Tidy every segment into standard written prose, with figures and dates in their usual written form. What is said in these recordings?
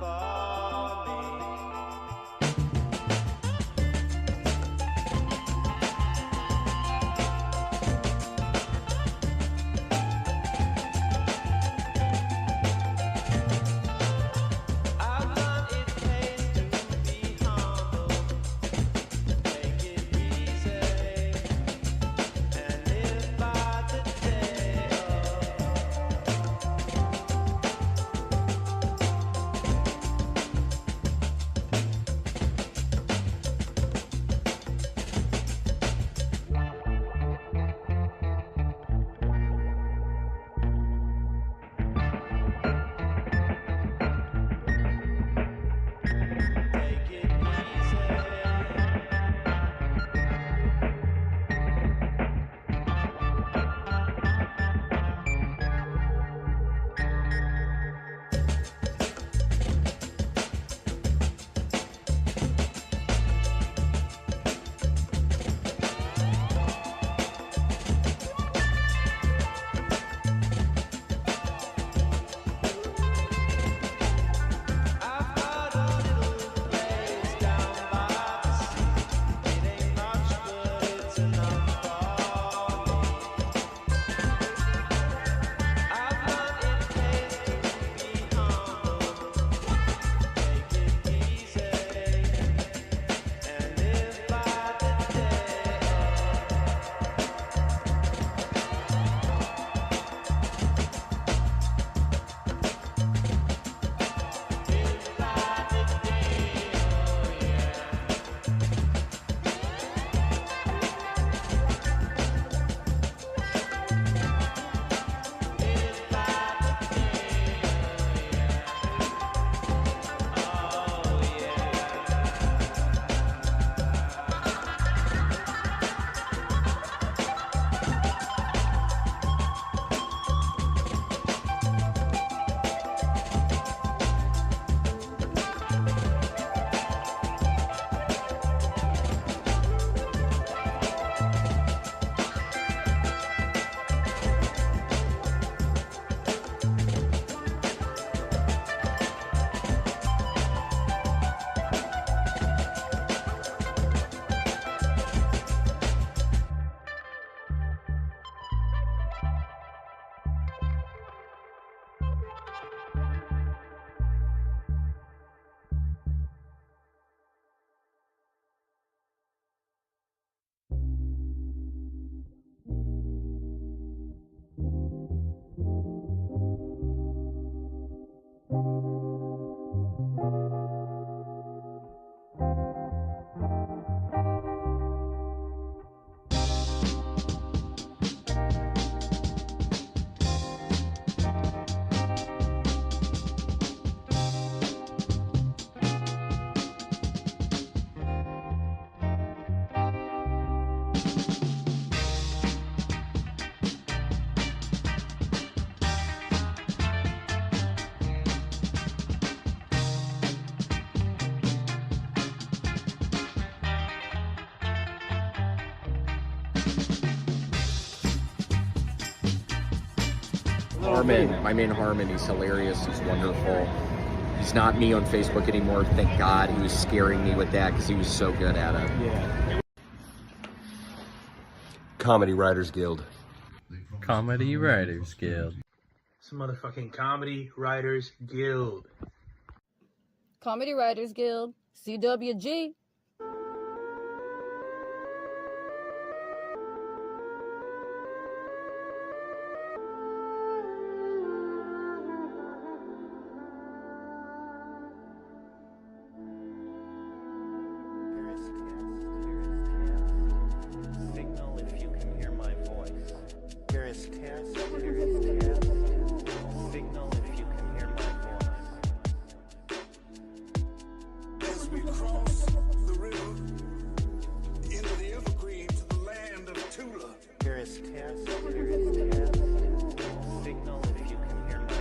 for me. Harmon, my man Harmon, he's hilarious, he's wonderful. He's not me on Facebook anymore, thank God. He was scaring me with that because he was so good at it. Yeah. Comedy Writers Guild. Comedy Writers Guild. It's a motherfucking Comedy Writers Guild. Comedy Writers Guild, CWG. Signal if you can hear my voice. Here is test. Signal if you can hear my voice. As we cross the river into the evergreen to the land of Tula. Here is test. Signal if you can hear my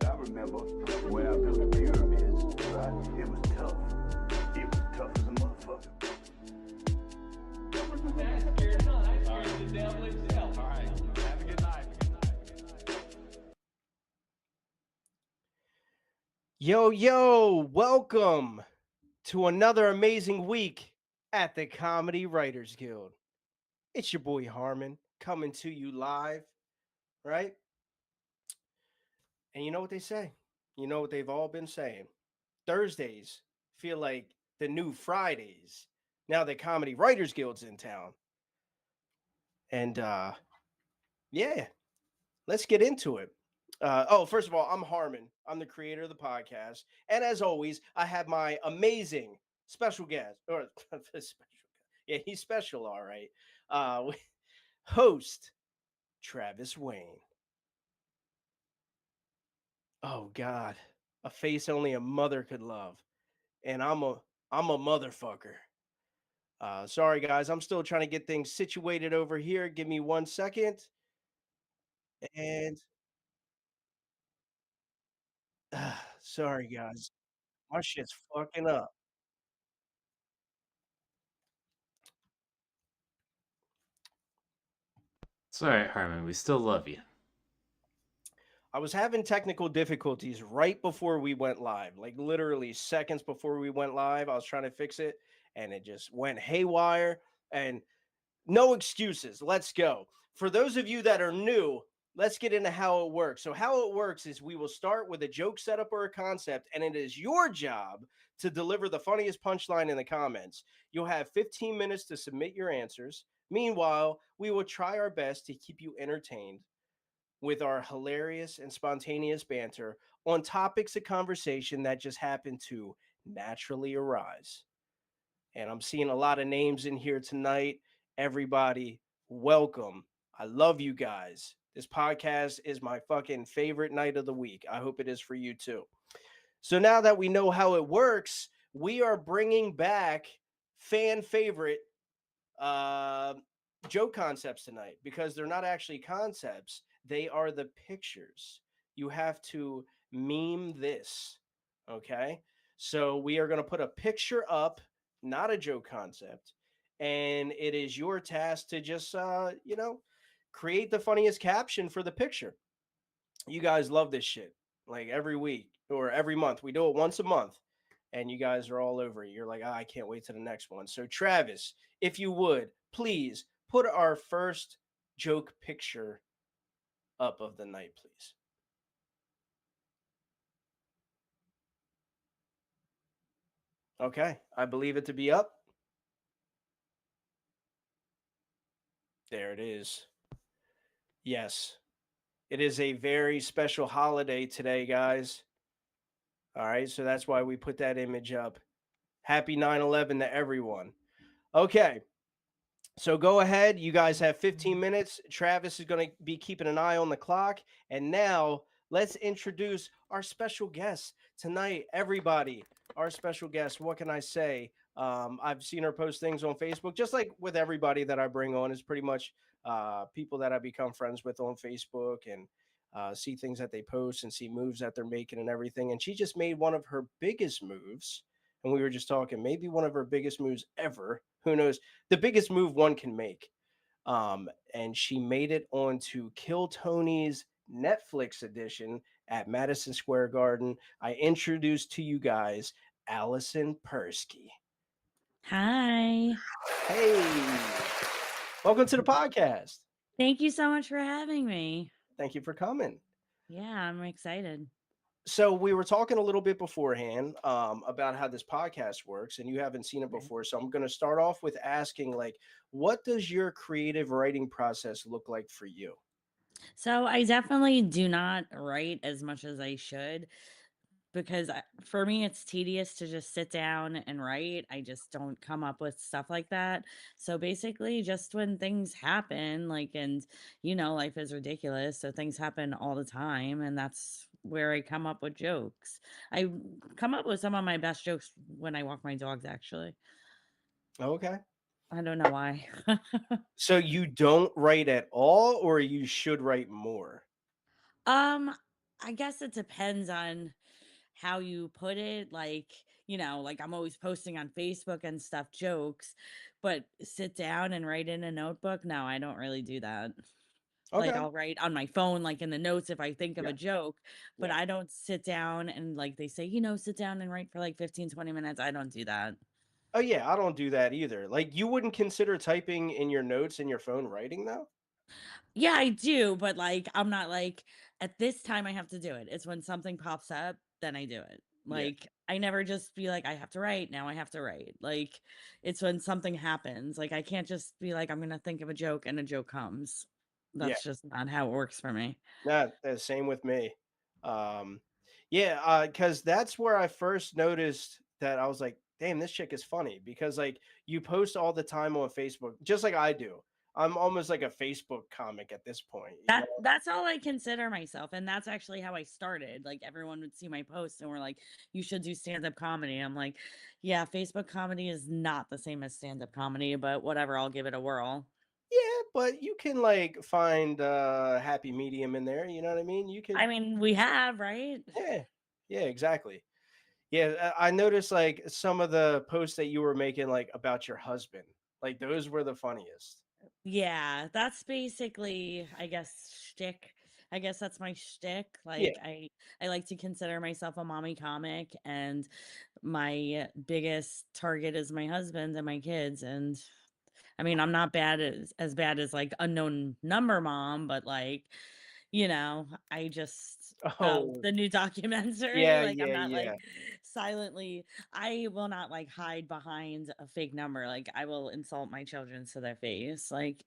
I remember when I built the pyramids, right? It was tough. It was tough as a motherfucker. Yo, welcome to another amazing week at the Comedy Writers Guild. It's your boy Harmon coming to you live, right? And you know what they say? You know what they've all been saying. Thursdays feel like the new Fridays. Now the Comedy Writers Guild's in town. And yeah, let's get into it. First of all, I'm Harmon. I'm the creator of the podcast. And as always, I have my amazing special guest, or special guest. Yeah, he's special, all right. Host Travis Wayne. Oh God, a face only a mother could love, and I'm a motherfucker. Sorry guys, I'm still trying to get things situated over here. Give me 1 second, and sorry guys, my shit's fucking up. It's all right, Harmon. We still love you. I was having technical difficulties right before we went live, like literally seconds before we went live. I was trying to fix it and it just went haywire. And no excuses. Let's go. For those of you that are new, let's get into how it works. So, how it works is we will start with a joke setup or a concept, and it is your job to deliver the funniest punchline in the comments. You'll have 15 minutes to submit your answers. Meanwhile, we will try our best to keep you entertained with our hilarious and spontaneous banter on topics of conversation that just happen to naturally arise. And I'm seeing a lot of names in here tonight. Everybody, welcome. I love you guys. This podcast is my fucking favorite night of the week. I hope it is for you too. So now that we know how it works, we are bringing back fan favorite uh, joke concepts tonight because they're not actually concepts. They are the pictures. You have to meme this. Okay. So we are going to put a picture up, not a joke concept. And it is your task to just, create the funniest caption for the picture. You guys love this shit like every week or every month. We do it once a month and you guys are all over it. You're like, I can't wait to the next one. So, Travis, if you would, please put our first joke picture up of the night, please. Okay, I believe it to be up. There it is. Yes, it is a very special holiday today, guys. All right, so that's why we put that image up. Happy 9/11 to everyone. Okay, so go ahead. You guys have 15 minutes. Travis is going to be keeping an eye on the clock. And now let's introduce our special guest tonight. Everybody, our special guest. What can I say? I've seen her post things on Facebook, just like with everybody that I bring on, is pretty much people that I become friends with on Facebook and see things that they post and see moves that they're making and everything. And she just made one of her biggest moves. And we were just talking, maybe one of her biggest moves ever. Who knows? The biggest move one can make. And she made it onto Kill Tony's Netflix edition at Madison Square Garden. I introduced to you guys Allison Perski. Hi. Hey, welcome to the podcast. Thank you so much for having me. Thank you for coming. Yeah, I'm excited. So we were talking a little bit beforehand about how this podcast works, and you haven't seen it before. So I'm going to start off with asking, like, what does your creative writing process look like for you? So I definitely do not write as much as I should because for me it's tedious to just sit down and write. I just don't come up with stuff like that. So basically just when things happen, like, and life is ridiculous, so things happen all the time, and that's where I come up with jokes. I come up with some of my best jokes when I walk my dogs, actually. Okay. I don't know why. So you don't write at all, or you should write more? I guess it depends on how you put it. Like, like I'm always posting on Facebook and stuff, jokes, But sit down and write in a notebook, no, I don't really do that. Like, Okay. I'll write on my phone, like, in the notes if I think of Yeah. a joke, but Yeah. I don't sit down and, like, they say, sit down and write for, like, 15, 20 minutes. I don't do that. Oh yeah, I don't do that either. Like you wouldn't consider typing in your notes in your phone writing though? Yeah, I do, but, like, I'm not like, "At this time, I have to do it." It's when something pops up, then I do it. Yeah. Like, I never just be like, "I have to write, now I have to write." Like, it's when something happens. Like, I can't just be like, "I'm gonna think of a joke," and a joke comes. Yeah. That's just not how it works for me. Nah, same with me. Um, yeah, because that's where I first noticed that I was like, damn, this chick is funny because like you post all the time on Facebook, just like I do. I'm almost like a Facebook comic at this point, you know? That's all I consider myself, and that's actually how I started. Like, everyone would see my posts and were like, "You should do stand-up comedy." I'm like, "Yeah, Facebook comedy is not the same as stand-up comedy, but whatever, I'll give it a whirl." Yeah, but you can like find a happy medium in there, you know what I mean? You could I mean, we have, right? yeah. Yeah, exactly. Yeah, I noticed like some of the posts that you were making like about your husband. Like those were the funniest. Yeah, that's basically, I guess, shtick. I guess that's my shtick. Yeah. Like, I like to consider myself a mommy comic, and my biggest target is my husband and my kids. And I mean, I'm not as bad as like unknown number mom, but like, I just Oh, the new documentary, yeah, like I'm yeah, not like yeah. silently, I will not like hide behind a fake number. Like, I will insult my children to their face, like,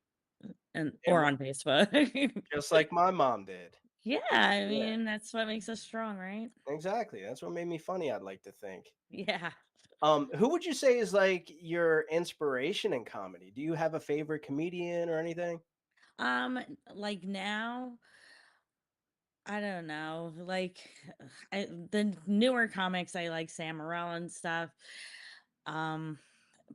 and And or on Facebook. just like my mom did. Yeah, I Yeah, mean, that's what makes us strong, right? exactly. That's what made me funny, I'd like to think. Yeah. Who would you say is like your inspiration in comedy? Do you have a favorite comedian or anything? Um, like now, I don't know. Like, the newer comics, I like Sam Morril and stuff. Um,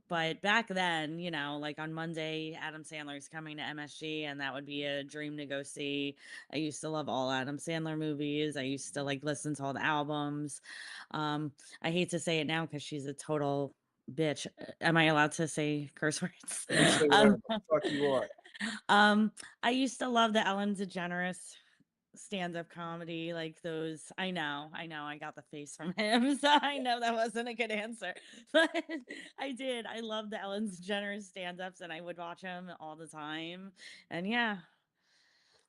but back then, like on Monday, Adam Sandler's coming to MSG, and that would be a dream to go see. I used to love all Adam Sandler movies. I used to like listen to all the albums. I hate to say it now because she's a total bitch. Am I allowed to say curse words? You can say whatever um, the fuck you want. um, I used to love the Ellen DeGeneres stand-up comedy, like those. I know, I got the face from him, so I know that wasn't a good answer, but I did. I love the Ellen DeGeneres stand-ups, and I would watch them all the time, and yeah.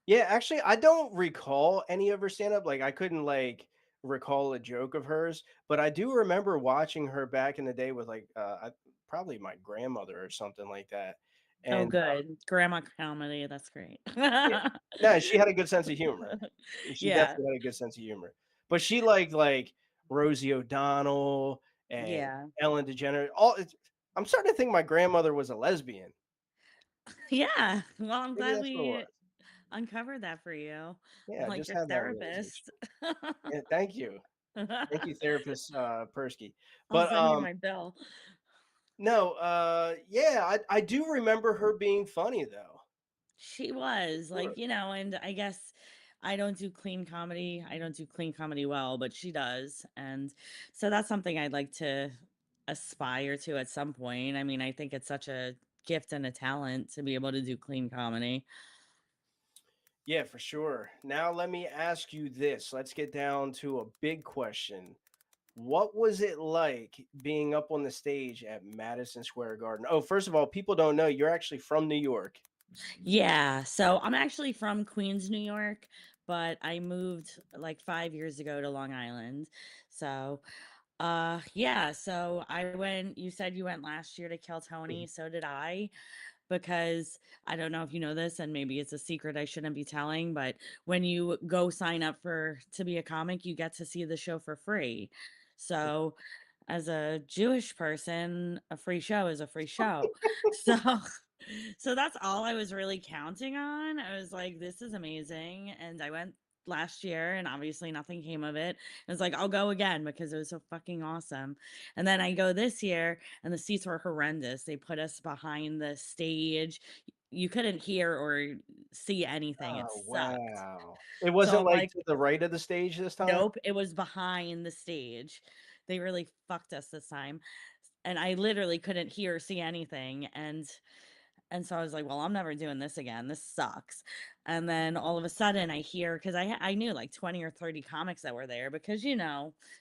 Yeah, actually, I don't recall any of her stand-up. Like, I couldn't like recall a joke of hers, but I do remember watching her back in the day with like probably my grandmother or something like that. Oh, And good. Grandma comedy, that's great. yeah, no, she had a good sense of humor. She Yeah, definitely had a good sense of humor. But she liked like Rosie O'Donnell and yeah, Ellen DeGeneres. I'm starting to think my grandmother was a lesbian. yeah. Well, I'm Maybe glad that's what it we was. uncovered that for you. Yeah, I'm I like just your had that realization. therapist. Yeah, thank you. Thank you, therapist Persky. I'll But send you my bill. no, yeah, I do remember her being funny though. She was Sure. like, and I guess I don't do clean comedy. I don't do clean comedy well, but she does. And so that's something I'd like to aspire to at some point. I mean, I think it's such a gift and a talent to be able to do clean comedy. Yeah, for sure. Now let me ask you this. Let's get down to a big question. What was it like being up on the stage at Madison Square Garden? Oh, first of all, people don't know you're actually from New York. Yeah. So I'm actually from Queens, New York, but I moved like 5 years ago to Long Island. So yeah, so you said you went last year to Kill Mhm. Tony, so did I. Because I don't know if you know this, and maybe it's a secret I shouldn't be telling, but when you go sign up to be a comic, you get to see the show for free. So as a Jewish person, a free show is a free show. So so that's all I was really counting on. I was like, this is amazing. And I went last year, and obviously nothing came of it. I was like, I'll go again because it was so fucking awesome. And then I go this year, and the seats were horrendous. They put us behind the stage. You couldn't hear or see anything. It Oh, sucked. wow. It So wasn't I'm like like, to the right of the stage this time? nope, it was behind the stage. They really fucked us this time. and I literally couldn't hear or see anything, and so I was like, "Well, I'm never doing this again. This sucks." And then all of a sudden I hear, because I knew like 20 or 30 comics that were there, because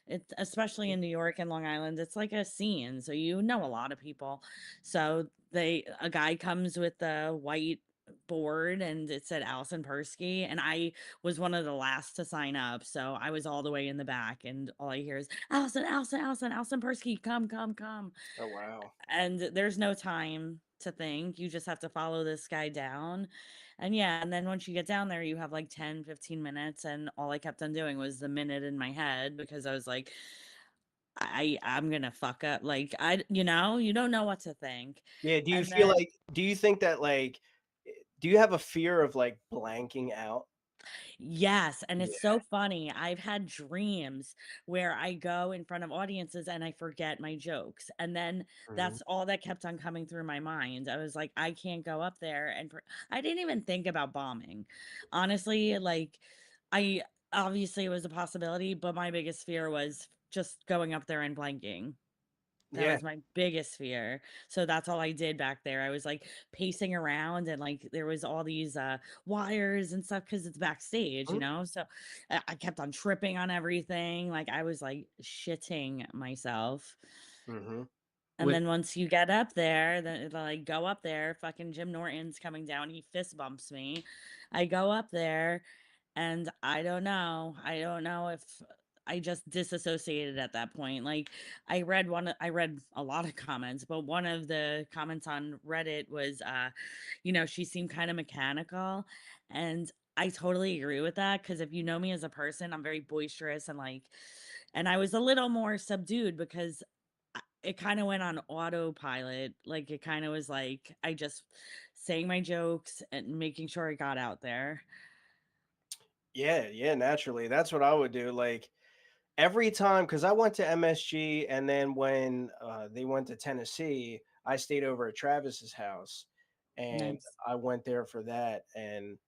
it's especially in New York and Long Island, it's like a scene. So you know a lot of people. So a guy comes with the white board and it said Allison Perski, and I was one of the last to sign up. So I was all the way in the back, and all I hear is Allison, Allison, Allison, Allison Persky, come, come, come. Oh wow. And there's no time to think. You just have to follow this guy down. And yeah, and then once you get down there, you have like 10, 15 minutes. And all I kept on doing was the minute in my head, because I was like, I'm gonna fuck up. Like, you don't know what to think. Yeah. Do you And feel then like? Do you think that like? Do you have a fear of like blanking out? yes, and Yeah. it's so funny. I've had dreams where I go in front of audiences and I forget my jokes. And then Mhm. that's all that kept on coming through my mind. I was like, I can't go up there I didn't even think about bombing. Honestly, like I obviously it was a possibility, but my biggest fear was just going up there and blanking. That Yeah. was my biggest fear. So that's all I did back there. I was like pacing around, and like there was all these wires and stuff because it's backstage, Mhm. So I kept on tripping on everything. Like I was like shitting myself. Mhm. And With then once you get up there, then like go up there, fucking Jim Norton's coming down, he fist bumps me. I go up there, and I don't know. I don't know if I just disassociated at that point. Like I read a lot of comments, but one of the comments on Reddit was she seemed kind of mechanical, and I totally agree with that, because if you know me as a person, I'm very boisterous, and I was a little more subdued because it kind of went on autopilot. Like it kind of was like I just saying my jokes and making sure I got out there. Yeah, yeah, naturally. That's what I would do. Like every time, because I went to MSG, and then when they went to Tennessee, I stayed over at Travis's house, and Nice. I went there for that. And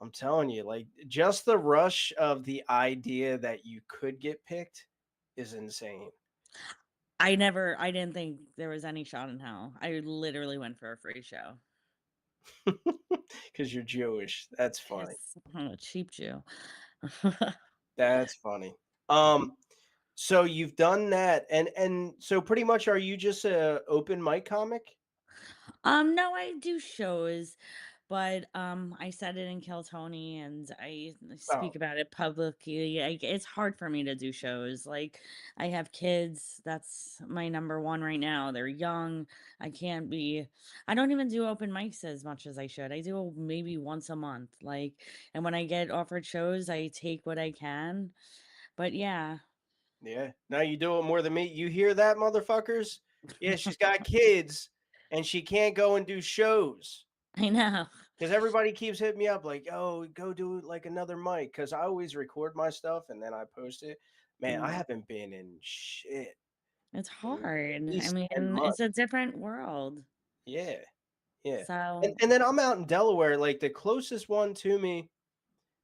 I'm telling you, like just the rush of the idea that you could get picked is insane. I didn't think there was any shot in hell. I literally went for a free show. Because you're Jewish. That's funny. Yes, I'm a cheap Jew. That's funny. Um, so you've done that, and so pretty much, are you just a open mic comic? No, I do shows, but I said it in Kill Tony, and I Oh, speak about it publicly. It's hard for me to do shows. Like I have kids. That's my number one right now. They're young. I can't be. I don't even do open mics as much as I should. I do maybe once a month. Like, and when I get offered shows, I take what I can. But yeah, yeah. Now you do it more than me. You hear that, motherfuckers? Yeah, she's got kids, and she can't go and do shows. I know. Because everybody keeps hitting me up like, "Oh, go do like another mic." Because I always record my stuff and then I post it. Man, I Mm. haven't been in shit It's in hard. at I least 10 mean, it's months. a different world. Yeah, yeah. And, So, and then I'm out in Delaware. Like the closest one to me.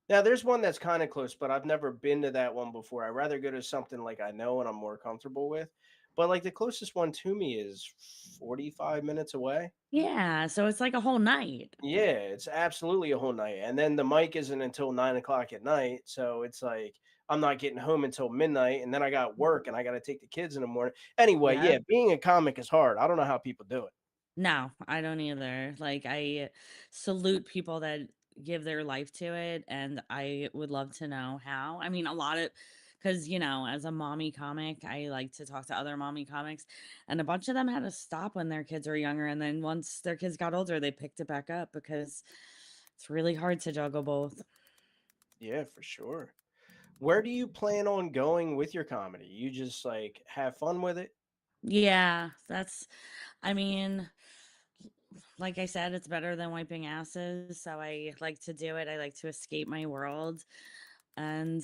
Now there's one that's kind of close, but I've never been to that one before. I'd rather go to something like I know and I'm more comfortable with. But like the closest one to me is 45 minutes away. yeah, so it's like a whole night. Yeah, it's absolutely a whole night. And then the mic isn't until 9 o'clock at night. So it's like I'm not getting home until midnight. And then I got work and I got to take the kids in the morning. Anyway, yeah, Yep. being a comic is hard. I don't know how people do it. No, I don't either. Like, I salute people that give their life to it, and I would love to know how. I mean, a lot of, because, as a mommy comic, I like to talk to other mommy comics, and a bunch of them had to stop when their kids were younger. And then once their kids got older, they picked it back up because it's really hard to juggle both. Yeah, for sure. Where do you plan on going with your comedy? You just like have fun with it? Yeah, I mean, like I said, it's better than wiping asses. So I like to do it. I like to escape my world. And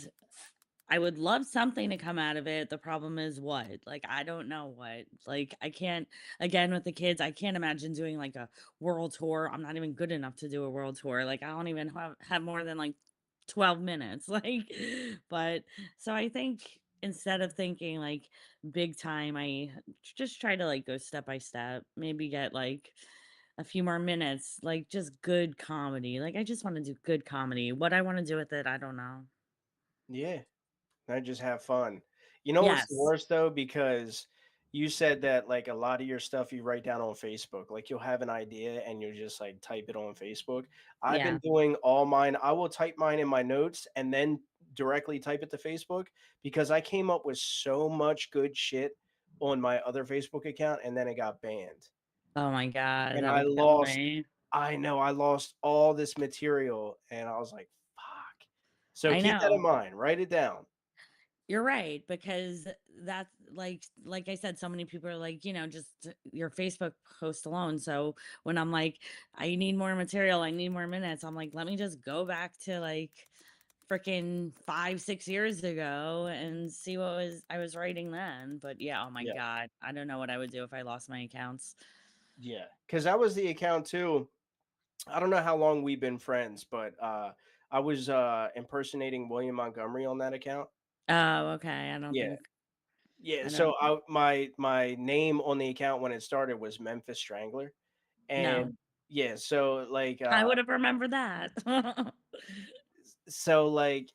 I would love something to come out of it. The problem is what? Like, I don't know what. Like, I can't, again, with the kids, I can't imagine doing like a world tour. I'm not even good enough to do a world tour. Like, I don't even have more than like 12 minutes. Like, but so I think instead of thinking like big time, I just try to like go step by step, maybe get like a few more minutes, like just good comedy. Like I just want to do good comedy. What I want to do with it, I don't know. Yeah. I just have fun. You know what's the Yes. worst though? Because you said that like a lot of your stuff you write down on Facebook. Like you'll have an idea and you'll just like type it on Facebook. I've been Yeah. doing all mine. I will type mine in my notes and then directly type it to Facebook because I came up with so much good shit on my other Facebook account and then it got banned. Oh my God, And that I would kill lost me. I know I lost all this material and I was like, fuck. So I keep that in know. mind. Write it down. You're right, because that's like I said, so many people are like, just your Facebook post alone. So when I'm like, I need more material, I need more minutes, I'm like, let me just go back to like freaking 5, 6 years ago and see what was I was writing then. But yeah, oh my Yeah. God, I don't know what I would do if I lost my accounts. Yeah, because that was the account too. I don't know how long we've been friends, but I was impersonating William Montgomery on that account. Oh, okay. Yeah, yeah. I So don't, my name on the account when it started was Memphis Strangler, no, and yeah, so like I would have remembered that. so like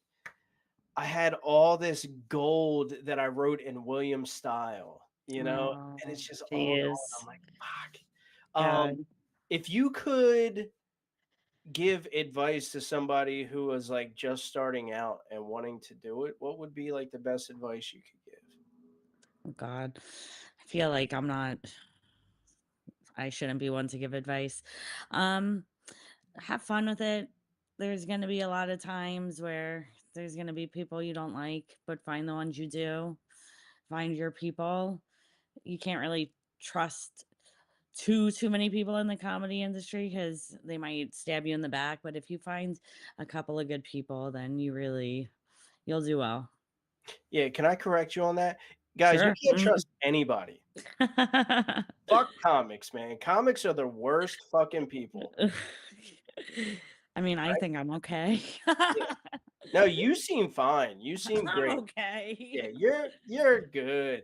I had all this gold that I wrote in William style, and Oh, it's just all gone. jeez. I'm like, fuck. God. If you could give advice to somebody who was like just starting out and wanting to do it, what would be like the best advice you could give? Oh God. I feel like I shouldn't be one to give advice. Um, have fun with it. There's going to be a lot of times where there's going to be people you don't like, but find the ones you do. Find your people. You can't really trust too many people in the comedy industry because they might stab you in the back. But if you find a couple of good people, then you'll do well. Yeah, can I correct you on that? Guys, you Sure. can't trust anybody. Fuck comics, man. Comics are the worst fucking people. I mean, I Right? think I'm okay. Yeah. No, you seem fine. You seem I'm great. okay. Yeah, you're good.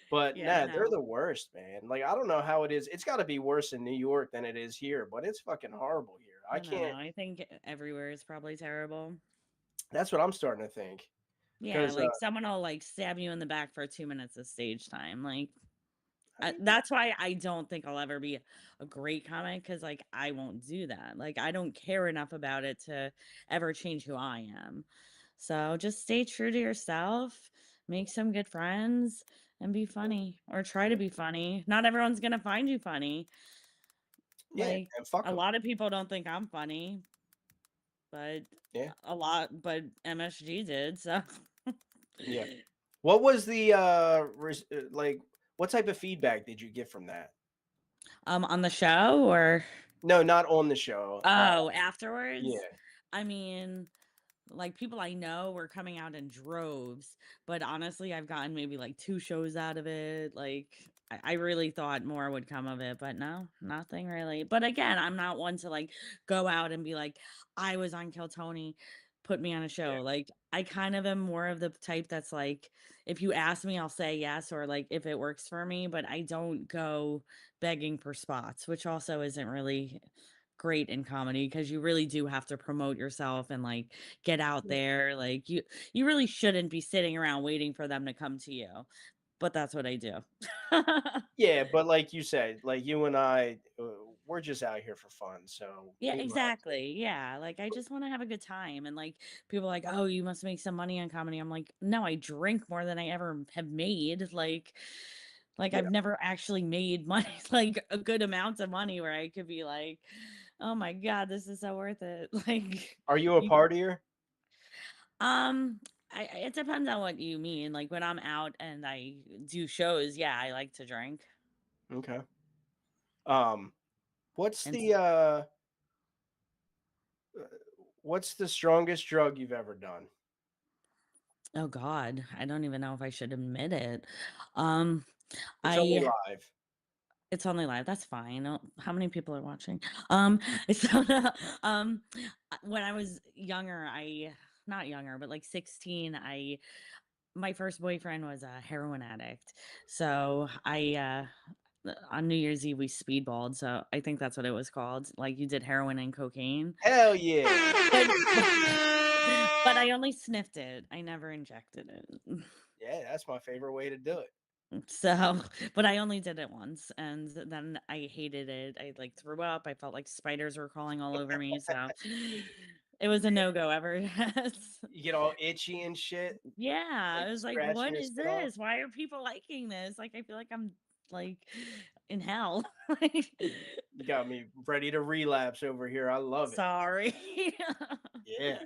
But Yeah, nah, they're no. the worst, man. Like I don't know how it is. It's got to be worse in New York than it is here, but it's fucking horrible here. I I don't know. can't. I think everywhere is probably terrible. That's what I'm starting to think. Yeah, Because like someone will like stab you in the back for 2 minutes of stage time. Like I mean, that's why I don't think I'll ever be a great comic because like I won't do that. Like I don't care enough about it to ever change who I am. So just stay true to yourself, make some good friends, and be funny or try to be funny. Not everyone's gonna find you funny. yeah, Like and fuck a them. lot of people don't think I'm funny, but Yeah. but MSG did. So Yeah. What was the like what type of feedback did you get from that? on the show or No, not on the show. oh Yeah. afterwards. I mean, like people I know were coming out in droves, but honestly, I've gotten maybe like 2 shows out of it. Like I really thought more would come of it, but no, nothing really. But again, I'm not one to like go out and be like, I was on Kill Tony, put me on a Yeah. show. Like I kind of am more of the type that's like, if you ask me, I'll say yes, or like if it works for me, but I don't go begging for spots, which also isn't really great in comedy because you really do have to promote yourself and like get out Yeah. there. Like you really shouldn't be sitting around waiting for them to come to you. But that's what I do. Yeah, but like you said, like you and I, we're just out here for fun. So Yeah, we don't have to. exactly. Yeah. Like I just want to have a good time. And like people are like, oh, you must make some money on comedy. I'm like, no, I drink more than I ever have made. Like Yeah. I've never actually made money, like a good amount of money where I could be like, oh my God, this is so worth it. Like Are you a you partier? Um, it depends on what you mean. Like when I'm out and I do shows, yeah, I like to drink. Okay. Um, what's And what's the strongest drug you've ever done? oh God, I don't even know if I should admit it. Um, It's only I live. it's only live. That's fine. How many people are watching? So when I was younger, I not younger, but like 16, I my first boyfriend was a heroin addict. So I on New Year's Eve we speedballed, so I think that's what it was called. Like you did heroin and cocaine. Hell yeah. But I only sniffed it. I never injected it. Yeah, that's my favorite way to do it. So, but I only did it once and then I hated it. I like threw up. I felt like spiders were crawling all over me. So it was a no-go ever. You get all itchy and shit. Yeah. Like I was like, scratching what your is skin off. this? Why are people liking this? Like, I feel like I'm like in hell. Like, You got me ready to relapse over here. I love it. sorry. Yeah.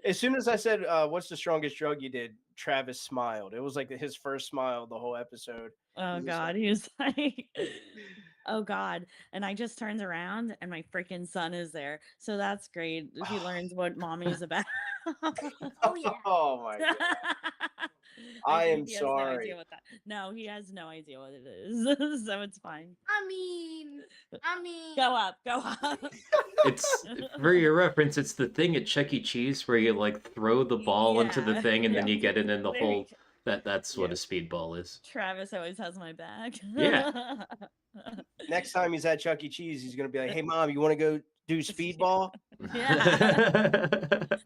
As soon as I said, "What's the strongest drug you did?" Travis smiled. It was like his first smile the whole episode. Oh He was God, like, he was like, oh God. And I just turned around and my freaking son is there. So that's great. He learns what mommy's about. Oh yeah. "Oh my god, I think am he has no sorry." idea what that. No, he has no idea what it is. So it's fine. I mean, Go up, go up. It's for your reference. It's the thing at Chuck E. Cheese where you like throw the ball into the Yeah. thing and then you get it in the There hole. you That's what Yeah. a speedball is. Travis always has my back. Yeah. Next time he's at Chuck E. Cheese, he's gonna be like, "Hey mom, you want to go do speedball?" Yeah.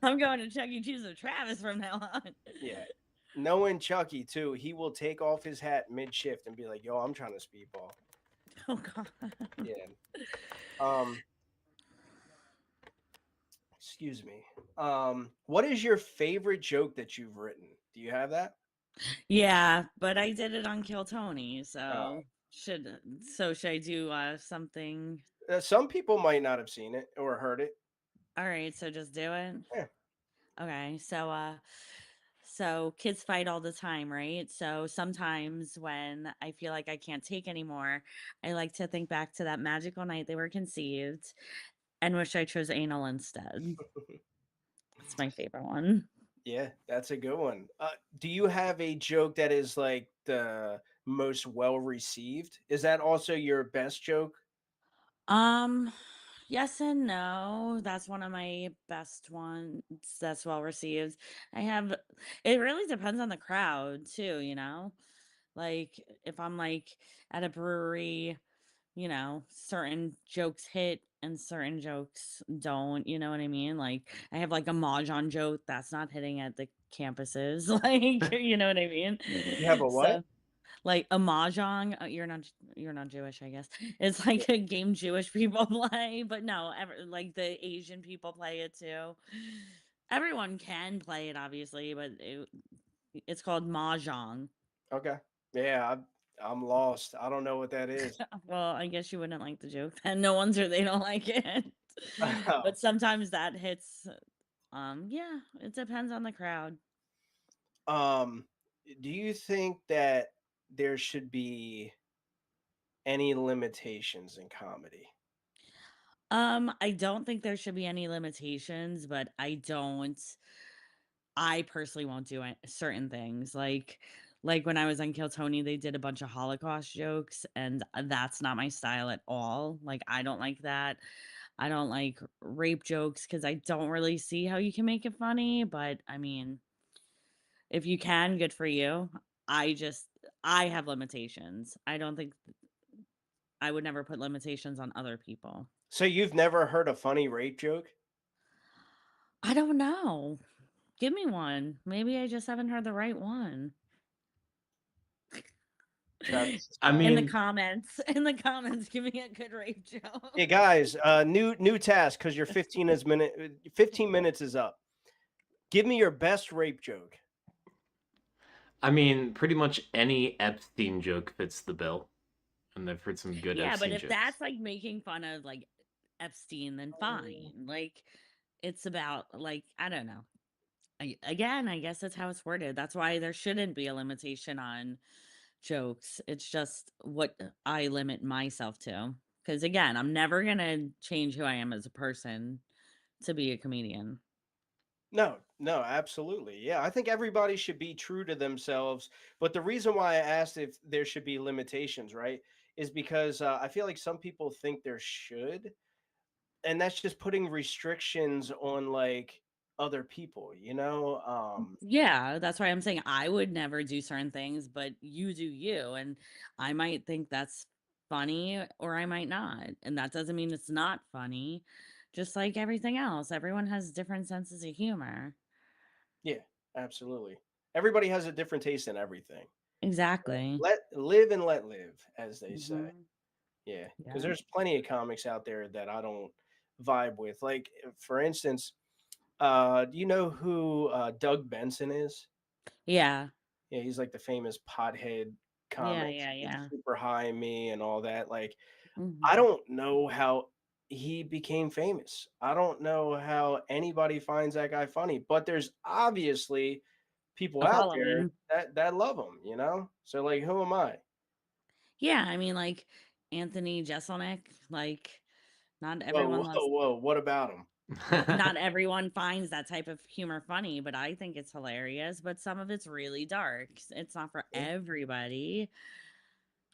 I'm going to Chuck E. Cheese with Travis from now on. Yeah. Knowing Chucky too, he will take off his hat mid shift and be like, "Yo, I'm trying to speedball." Oh God. Yeah. Excuse me. What is your favorite joke that you've written? Do you have that? Yeah, but I did it on Kill Tony, Oh. should I do something? Some people might not have seen it or heard it. All right, so just do it. Yeah. Okay, so kids fight all the time, right? So sometimes when I feel like I can't take anymore, I like to think back to that magical night they were conceived and wish I chose anal instead. It's my favorite one. Yeah, that's a good one. Do you have a joke that is like the most well received? Is that also your best joke? Yes and no. That's one of my best ones that's well received. It really depends on the crowd too, you know? Like if I'm like at a brewery, certain jokes hit and certain jokes don't, you know what I mean? Like I have like a mahjong joke that's not hitting at the campuses, like, you know what I mean? You have a what? So like a mahjong, you're not Jewish, I guess. It's like a game Jewish people play, but no, like the Asian people play it too. Everyone can play it, obviously, but it's called mahjong. Okay. Yeah, I'm lost. I don't know what that is. Well, I guess you wouldn't like the joke then. No wonder they don't like it. But sometimes that hits. Yeah, it depends on the crowd. Do you think that there should be any limitations in comedy? I don't think there should be any limitations, but I personally won't do certain things. Like when I was on Kill Tony, they did a bunch of Holocaust jokes, and that's not my style at all. Like I don't like that. I don't like rape jokes because I don't really see how you can make it funny. But I mean, if you can, good for you. I have limitations. I don't think I would never put limitations on other people. So you've never heard a funny rape joke? I don't know. Give me one. Maybe I just haven't heard the right one. Travis. I In the mean, comments, give me a good rape joke. Hey guys, new task because your 15 minutes is up. Give me your best rape joke. I mean, pretty much any Epstein joke fits the bill, and I've heard some good Yeah, Epstein but if jokes. that's like making fun of like Epstein, then fine. Like it's about like I don't know. Again, I guess that's how it's worded. That's why there shouldn't be a limitation on jokes. It's just what I limit myself to. Because again, I'm never gonna change who I am as a person to be a comedian. No, absolutely. Yeah, I think everybody should be true to themselves. But the reason why I asked if there should be limitations, right, is because I feel like some people think there should, and that's just putting restrictions on like other people, you know? Yeah, that's why I'm saying I would never do certain things, but you do you. And I might think that's funny or I might not. And that doesn't mean it's not funny. Just like everything else, everyone has different senses of humor. Yeah, absolutely. Everybody has a different taste in everything. Exactly. Let live and let live, as they say. Hmm. Yeah, because Yeah. there's plenty of comics out there that I don't vibe with. Like, for instance, do you know who Doug Benson is? Yeah. Yeah, he's like the famous pothead Yeah. comic, Yeah. like Yeah. Super High and Me and all that. Like, I Hmm. don't know how he became famous. I don't know how anybody finds that guy funny, but there's obviously people A out there following. that love him, you know? So like who am I? Yeah. I mean, like Anthony Jeselnik, like not Whoa, everyone whoa, loves, whoa, what about him? not everyone finds that type of humor funny, but I think it's hilarious. But some of it's really dark. It's not for Yeah. everybody.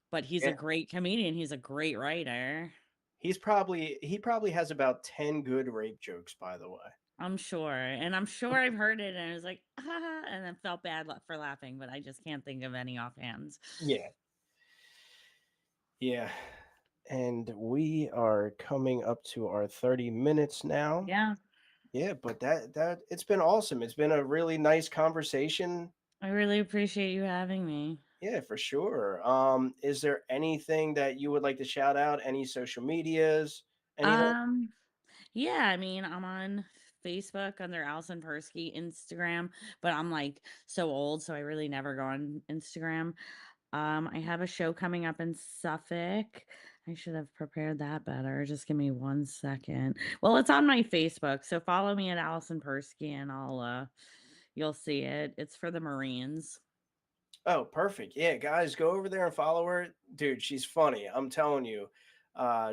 But he's a Yeah. great comedian. He's a great writer. He probably has about 10 good rape jokes, by the way. I'm sure. And I'm sure I've heard it and I was like, ah, and then felt bad for laughing, but I just can't think of any offhand. Yeah. Yeah. And we are coming up to our 30 minutes now. Yeah. Yeah, but that it's been awesome. It's been a really nice conversation. I really appreciate you having me. Yeah, for sure. Is there anything that you would like to shout out? Any social medias? Anything? Um, yeah, I mean, I'm on Facebook under Allison Perski, Instagram, but I'm like so old, so I really never go on Instagram. I have a show coming up in Suffolk. I should have prepared that better. Just give me 1 second. Well, it's on my Facebook, so follow me at Allison Persky and you'll see it. It's for the Marines. Oh, perfect. Yeah, guys, go over there and follow her. Dude, she's funny. I'm telling you.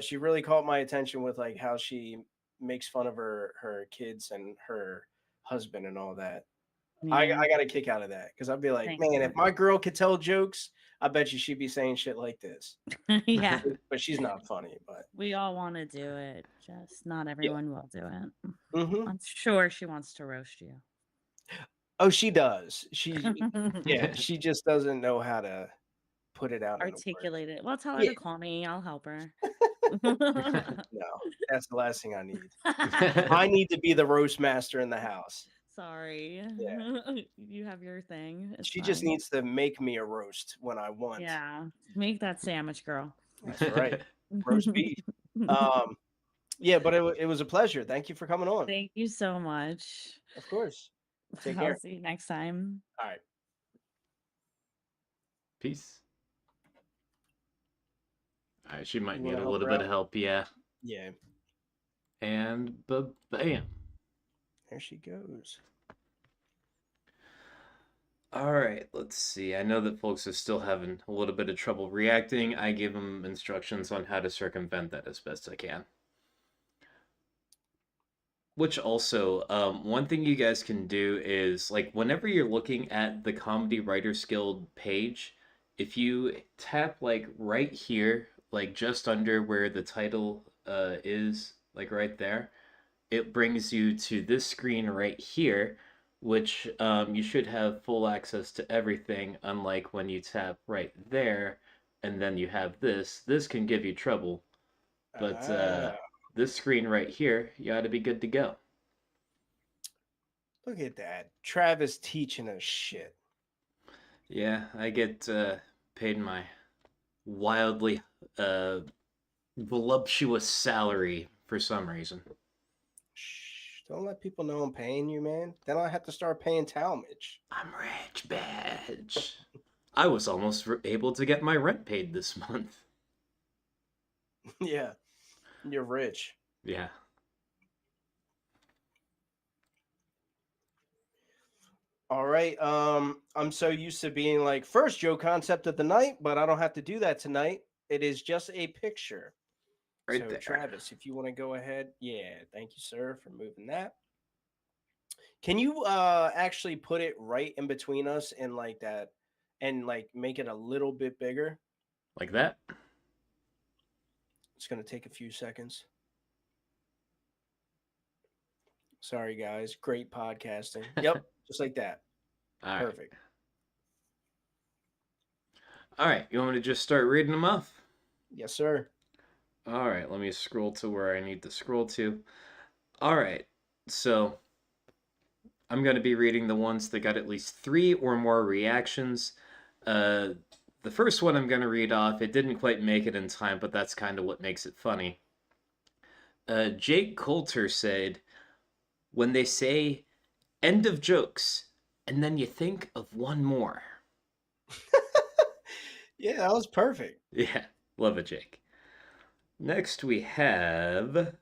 She really caught my attention with like how she makes fun of her kids and her husband and all that. Yeah, I got a kick out of that because I'd be like, thank man, you. if my girl could tell jokes, I bet you she'd be saying shit like this. Yeah, But she's not funny. But we all want to do it. Just not yeah. everyone will do it. Hmm. I'm sure she wants to roast you. Oh, she does. Yeah, she just doesn't know how to put it out in a word. Articulate it. Well, tell her Yeah, to call me. I'll help her. no, that's the last thing I need. I need to be the roast master in the house. Sorry. Yeah. You have your thing. It's She just fine. needs to make me a roast when I want. Yeah. Make that sandwich, girl. That's right. Roast beef. Um, yeah, but it was a pleasure. Thank you for coming on. Thank you so much. Of course. Take I'll care. see you next time. All right. Peace. All right, she might You need wanna a help little her bit out? of help, yeah. Yeah. And bam. There she goes. All right, let's see. I know that folks are still having a little bit of trouble reacting. I gave them instructions on how to circumvent that as best I can. Which also, one thing you guys can do is, like, whenever you're looking at the Comedy Writers Guild page, if you tap, like, right here, like, just under where the title is, like, right there, it brings you to this screen right here, which you should have full access to everything, unlike when you tap right there, and then you have this. This can give you trouble, but this screen right here, you ought to be good to go. Look at that. Travis teaching us shit. Yeah, I get paid my wildly voluptuous salary for some reason. Shh, don't let people know I'm paying you, man. Then I have to start paying Talmadge. I'm rich, bitch. I was almost able to get my rent paid this month. Yeah, you're rich. Yeah. All right. I'm so used to being like first joke concept of the night, but I don't have to do that tonight. It is just a picture. Right So there. Travis, if you want to go ahead, yeah, thank you, sir, for moving that. Can you actually put it right in between us and like that, and like make it a little bit bigger? Like that? It's gonna take a few seconds. Sorry, guys. Great podcasting. Yep, just like that. All right. Perfect. All right. You want me to just start reading them off? Yes, sir. All right. Let me scroll to where I need to scroll to. All right. So I'm going to be reading the ones that got at least 3 or more reactions. The first one I'm going to read off, it didn't quite make it in time, but that's kind of what makes it funny. Jake Coulter said, when they say end of jokes, and then you think of one more. Yeah, that was perfect. Yeah, love it, Jake. Next we have...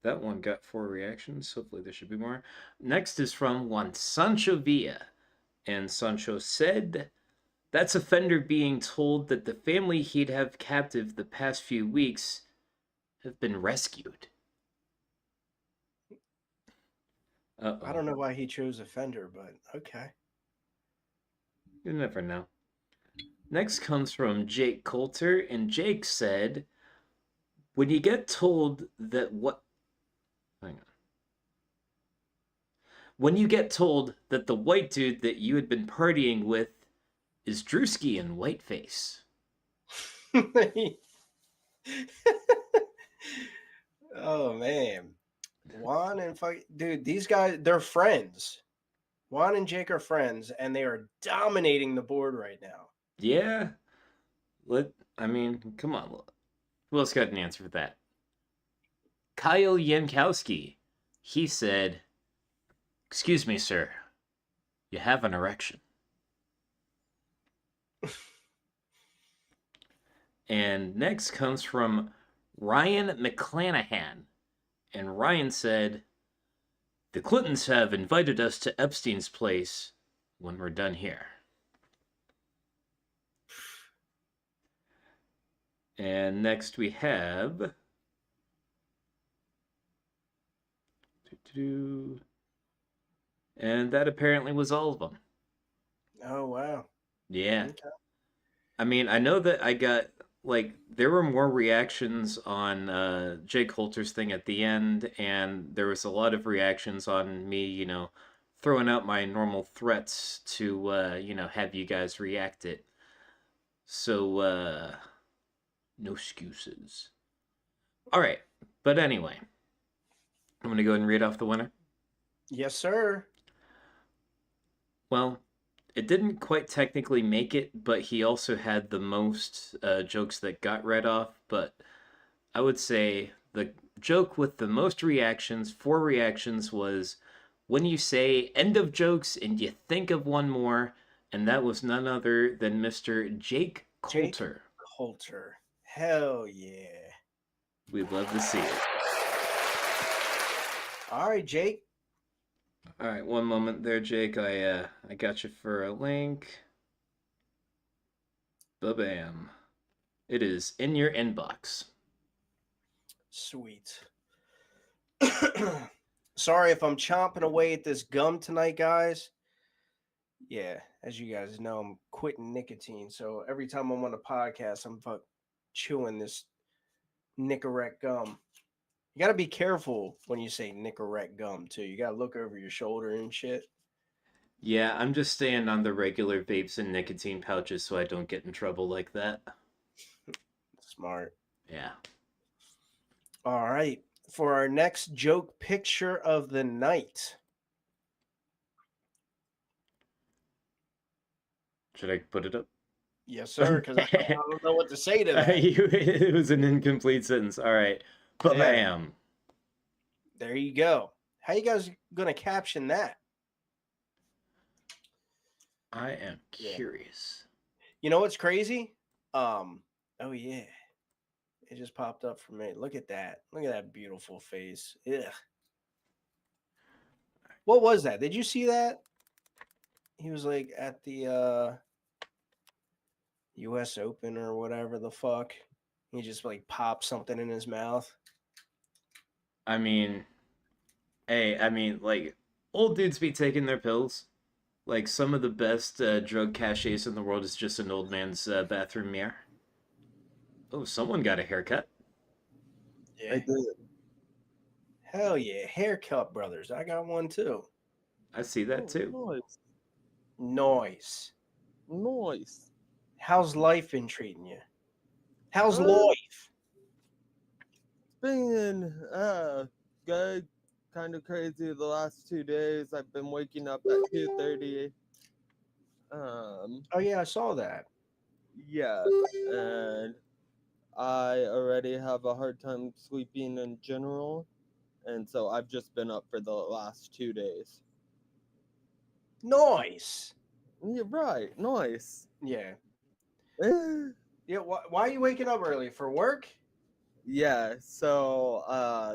That one got 4 reactions. Hopefully there should be more. Next is from one Sancho Villa. And Sancho said, that's a Fender being told that the family he'd have captive the past few weeks have been rescued. Uh-oh. I don't know why he chose a Fender, but okay. You never know. Next comes from Jake Coulter, and Jake said, when you get told that what... Hang on. When you get told that the white dude that you had been partying with is Drewski in whiteface. Oh, man. Juan and dude, these guys, they're friends. Juan and Jake are friends, and they are dominating the board right now. Yeah. I mean, come on. Who else got an answer for that? Kyle Yankowski. He said, excuse me, sir. You have an erection. And next comes from Ryan McClanahan. And Ryan said, the Clintons have invited us to Epstein's place when we're done here. And next we have... And that apparently was all of them. Oh, wow. Yeah. Okay. I mean, I know that I got, like, there were more reactions on Jake Coulter's thing at the end, and there was a lot of reactions on me, you know, throwing out my normal threats to, you know, have you guys react it. So, no excuses. All right. But anyway, I'm going to go ahead and read off the winner. Yes, sir. Well, it didn't quite technically make it, but he also had the most jokes that got read off. But I would say the joke with the most reactions, 4 reactions, was when you say end of jokes and you think of one more, and that was none other than Mr. Jake Coulter. Jake Coulter. Hell yeah. We'd love to see it. All right, Jake. All right, one moment there, Jake. I got you for a link. Ba-bam. It is in your inbox. Sweet. Sorry if I'm chomping away at this gum tonight, guys. Yeah, as you guys know, I'm quitting nicotine. So every time I'm on a podcast, I'm chewing this Nicorette gum. You got to be careful when you say Nicorette gum, too. You got to look over your shoulder and shit. Yeah, I'm just staying on the regular vapes and nicotine pouches so I don't get in trouble like that. Smart. Yeah. All right. For our next joke picture of the night. Should I put it up? Yes, sir, because I don't know what to say to that. It was an incomplete sentence. All right. Bam. Yeah. There you go. How you guys going to caption that? I am curious. You know what's crazy? Oh yeah. It just popped up for me. Look at that. Look at that beautiful face. Ugh. What was that? Did you see that? He was like at the US Open or whatever the fuck. He just like popped something in his mouth. I mean, hey, like, old dudes be taking their pills. Like, some of the best drug caches in the world is just an old man's bathroom mirror. Oh, someone got a haircut. Yeah. I did. Hell yeah. Haircut brothers. I got one too. I see that Oh, too. nice. Noise. Nice. How's life been treating you? How's Uh, life? been good. Kind of crazy the last 2 days. I've been waking up at 2:30. Oh yeah, I saw that. Yeah, and I already have a hard time sleeping in general, and so I've just been up for the last 2 days. Noise. Yeah, right. Nice. Yeah. Eh. Yeah. Why are you waking up early for work? Yeah, so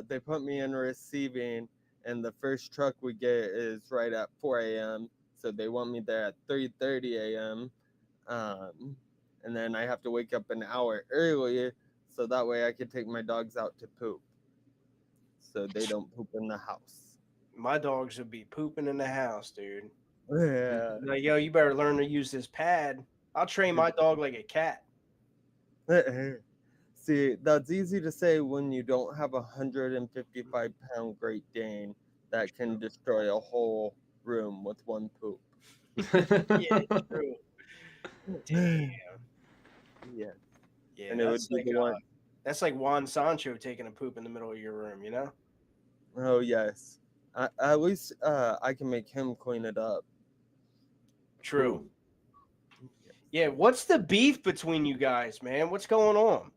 they put me in receiving, and the first truck we get is right at 4 a.m. So they want me there at 3:30 a.m. And then I have to wake up an hour early, so that way I can take my dogs out to poop, so they don't poop in the house. My dogs would be pooping in the house, dude. Yeah. Like, yo, you better learn to use this pad. I'll train my dog like a cat. See, that's easy to say when you don't have a 155-pound Great Dane that can destroy a whole room with one poop. Yeah, true. Damn. Yeah, Yeah, and it would be the one. that's like Juan Sancho taking a poop in the middle of your room, you know? Oh yes, at least I can make him clean it up. True. Yeah, what's the beef between you guys, man? What's going on?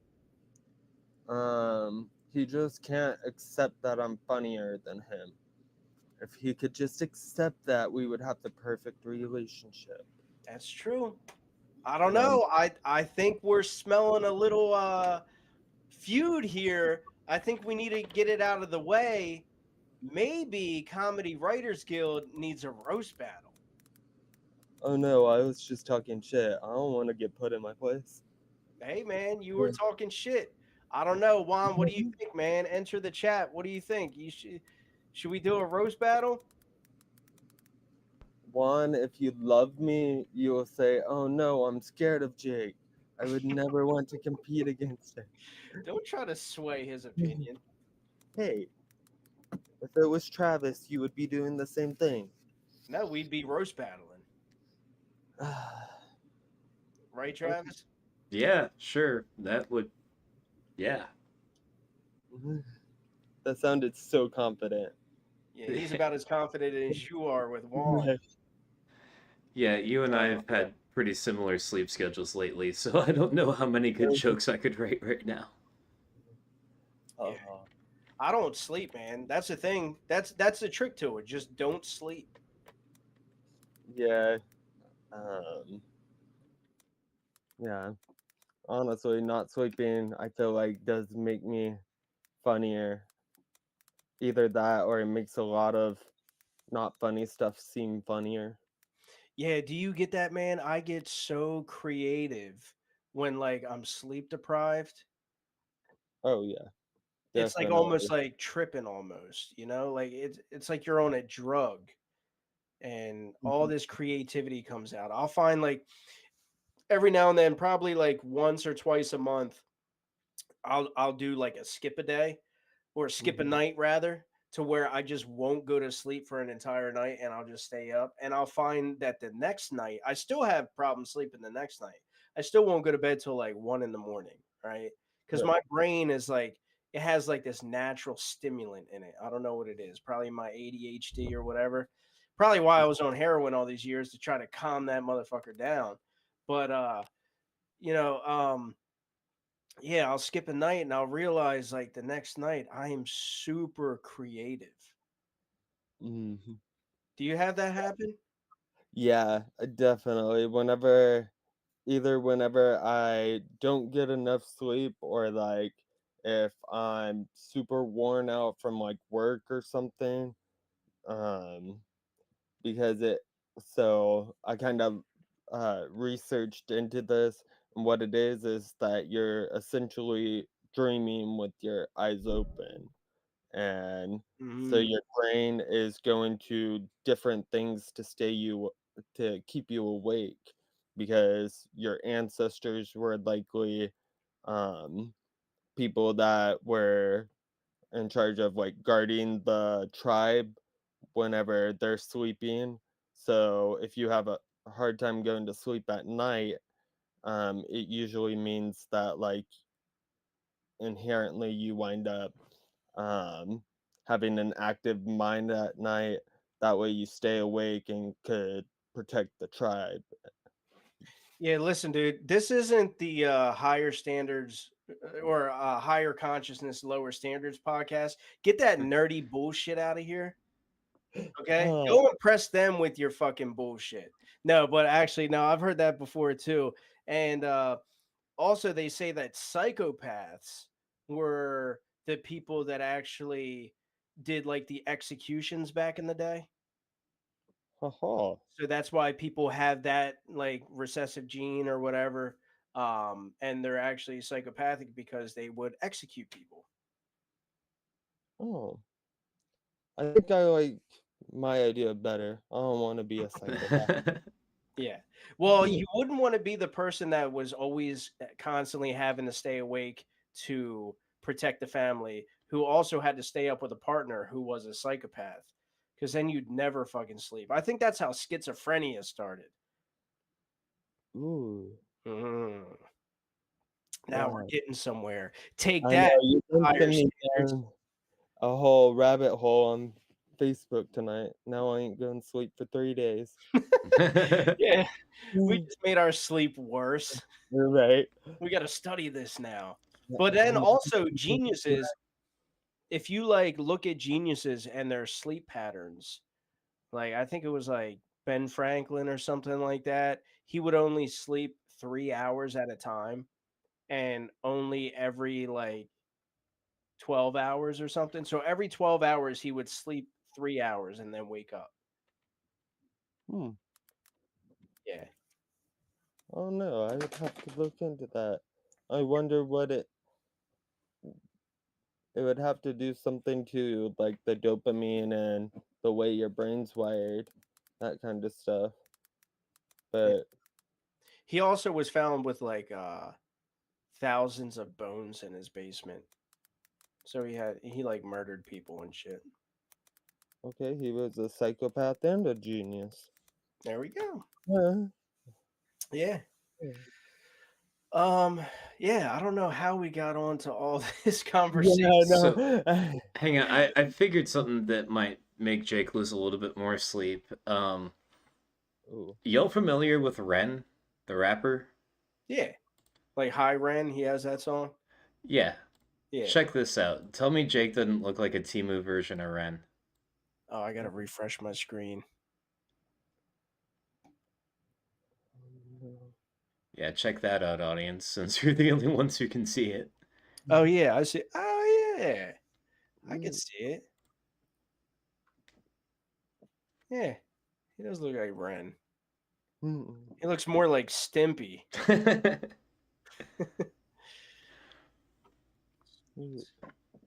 He just can't accept that I'm funnier than him. If he could just accept that, we would have the perfect relationship. That's true. I don't know. I think we're smelling a little feud here. I think we need to get it out of the way. Maybe Comedy Writers Guild needs a roast battle. Oh no, I was just talking shit. I don't want to get put in my place. Hey man, you were talking shit. I don't know, Juan. What do you think, man? Enter the chat. What do you think? Should we do a roast battle? Juan, if you love me, you will say, "Oh no, I'm scared of Jake. I would never want to compete against him." Don't try to sway his opinion. Hey, if it was Travis, you would be doing the same thing. No, we'd be roast battling. Right, Travis? Yeah, sure. That would. Yeah. That sounded so confident. Yeah, he's about as confident as you are with Juan. Yeah, you and I have had pretty similar sleep schedules lately, so I don't know how many good jokes I could write right now. Yeah. I don't sleep, man. That's the thing. That's the trick to it. Just don't sleep. Yeah. Yeah. Honestly, not sleeping, I feel like does make me funnier. Either that or it makes a lot of not funny stuff seem funnier. Yeah, do you get that, man? I get so creative when like I'm sleep deprived. Oh yeah. It's like Definitely. almost like tripping almost, you know? Like it's like you're on a drug and all this creativity comes out. I'll find like every now and then, probably like once or twice a month, I'll do like a skip a day or skip a night rather, to where I just won't go to sleep for an entire night and I'll just stay up. And I'll find that the next night I still have problems sleeping the next night. I still won't go to bed till like 1 in the morning, right? Because my brain is like it has like this natural stimulant in it. I don't know what it is. Probably my ADHD or whatever. Probably why I was on heroin all these years to try to calm that motherfucker down. But you know, yeah, I'll skip a night and I'll realize like the next night I am super creative. Mm-hmm. Do you have that happen? Yeah, definitely. Whenever I don't get enough sleep or like if I'm super worn out from like work or something, um, because so I kind of researched into this, and what it is that you're essentially dreaming with your eyes open, and so Mhm. your brain is going to different things to keep you awake, because your ancestors were likely um people that were in charge of like guarding the tribe whenever they're sleeping. So if you have a hard time going to sleep at night, it usually means that like inherently you wind up having an active mind at night. That way you stay awake and could protect the tribe. Yeah, listen, dude, this isn't the higher standards or higher consciousness, lower standards podcast. Get that nerdy bullshit out of here. Okay, go impress them with your fucking bullshit. No, but actually, no, I've heard that before too. And also, they say that psychopaths were the people that actually did like the executions back in the day. Haha. So that's why people have that like recessive gene or whatever. And they're actually psychopathic because they would execute people. Oh. I think I like my idea better. I don't want to be a psychopath. Yeah. Well, you wouldn't want to be the person that was always constantly having to stay awake to protect the family, who also had to stay up with a partner who was a psychopath, because then you'd never fucking sleep. I think that's how schizophrenia started. Ooh. Mm. Now we're Wow. getting somewhere. Take I that. know you higher sent me standards. down a whole rabbit hole on Facebook tonight. Now I ain't going to sleep for 3 days. Yeah. We just made our sleep worse. You're right. We got to study this now. But then also geniuses, if you like look at geniuses and their sleep patterns, like I think it was like Ben Franklin or something like that, he would only sleep 3 hours at a time and only every like 12 hours or something. So every 12 hours he would sleep 3 hours and then wake up. Hmm. Yeah. Oh no, I would have to look into that. I wonder what it would have to do something to like the dopamine and the way your brain's wired, that kind of stuff. But He also was found with like thousands of bones in his basement. So he like murdered people and shit. okay, he was a psychopath and a genius. There we go. Yeah. Yeah. Yeah, I don't know how we got on to all this conversation. Yeah, So, no. hang on, I figured something that might make Jake lose a little bit more sleep. Ooh. Y'all familiar with Ren, the rapper? Yeah. Like High Ren, he has that song. Yeah. Yeah. Check this out. Tell me Jake doesn't look like a Temu version of Ren. Oh, I gotta refresh my screen. Yeah, check that out, audience, since you're the only ones who can see it. Oh yeah, I see. Oh yeah, I can see it. Yeah, he does look like Ren. He looks more like Stimpy.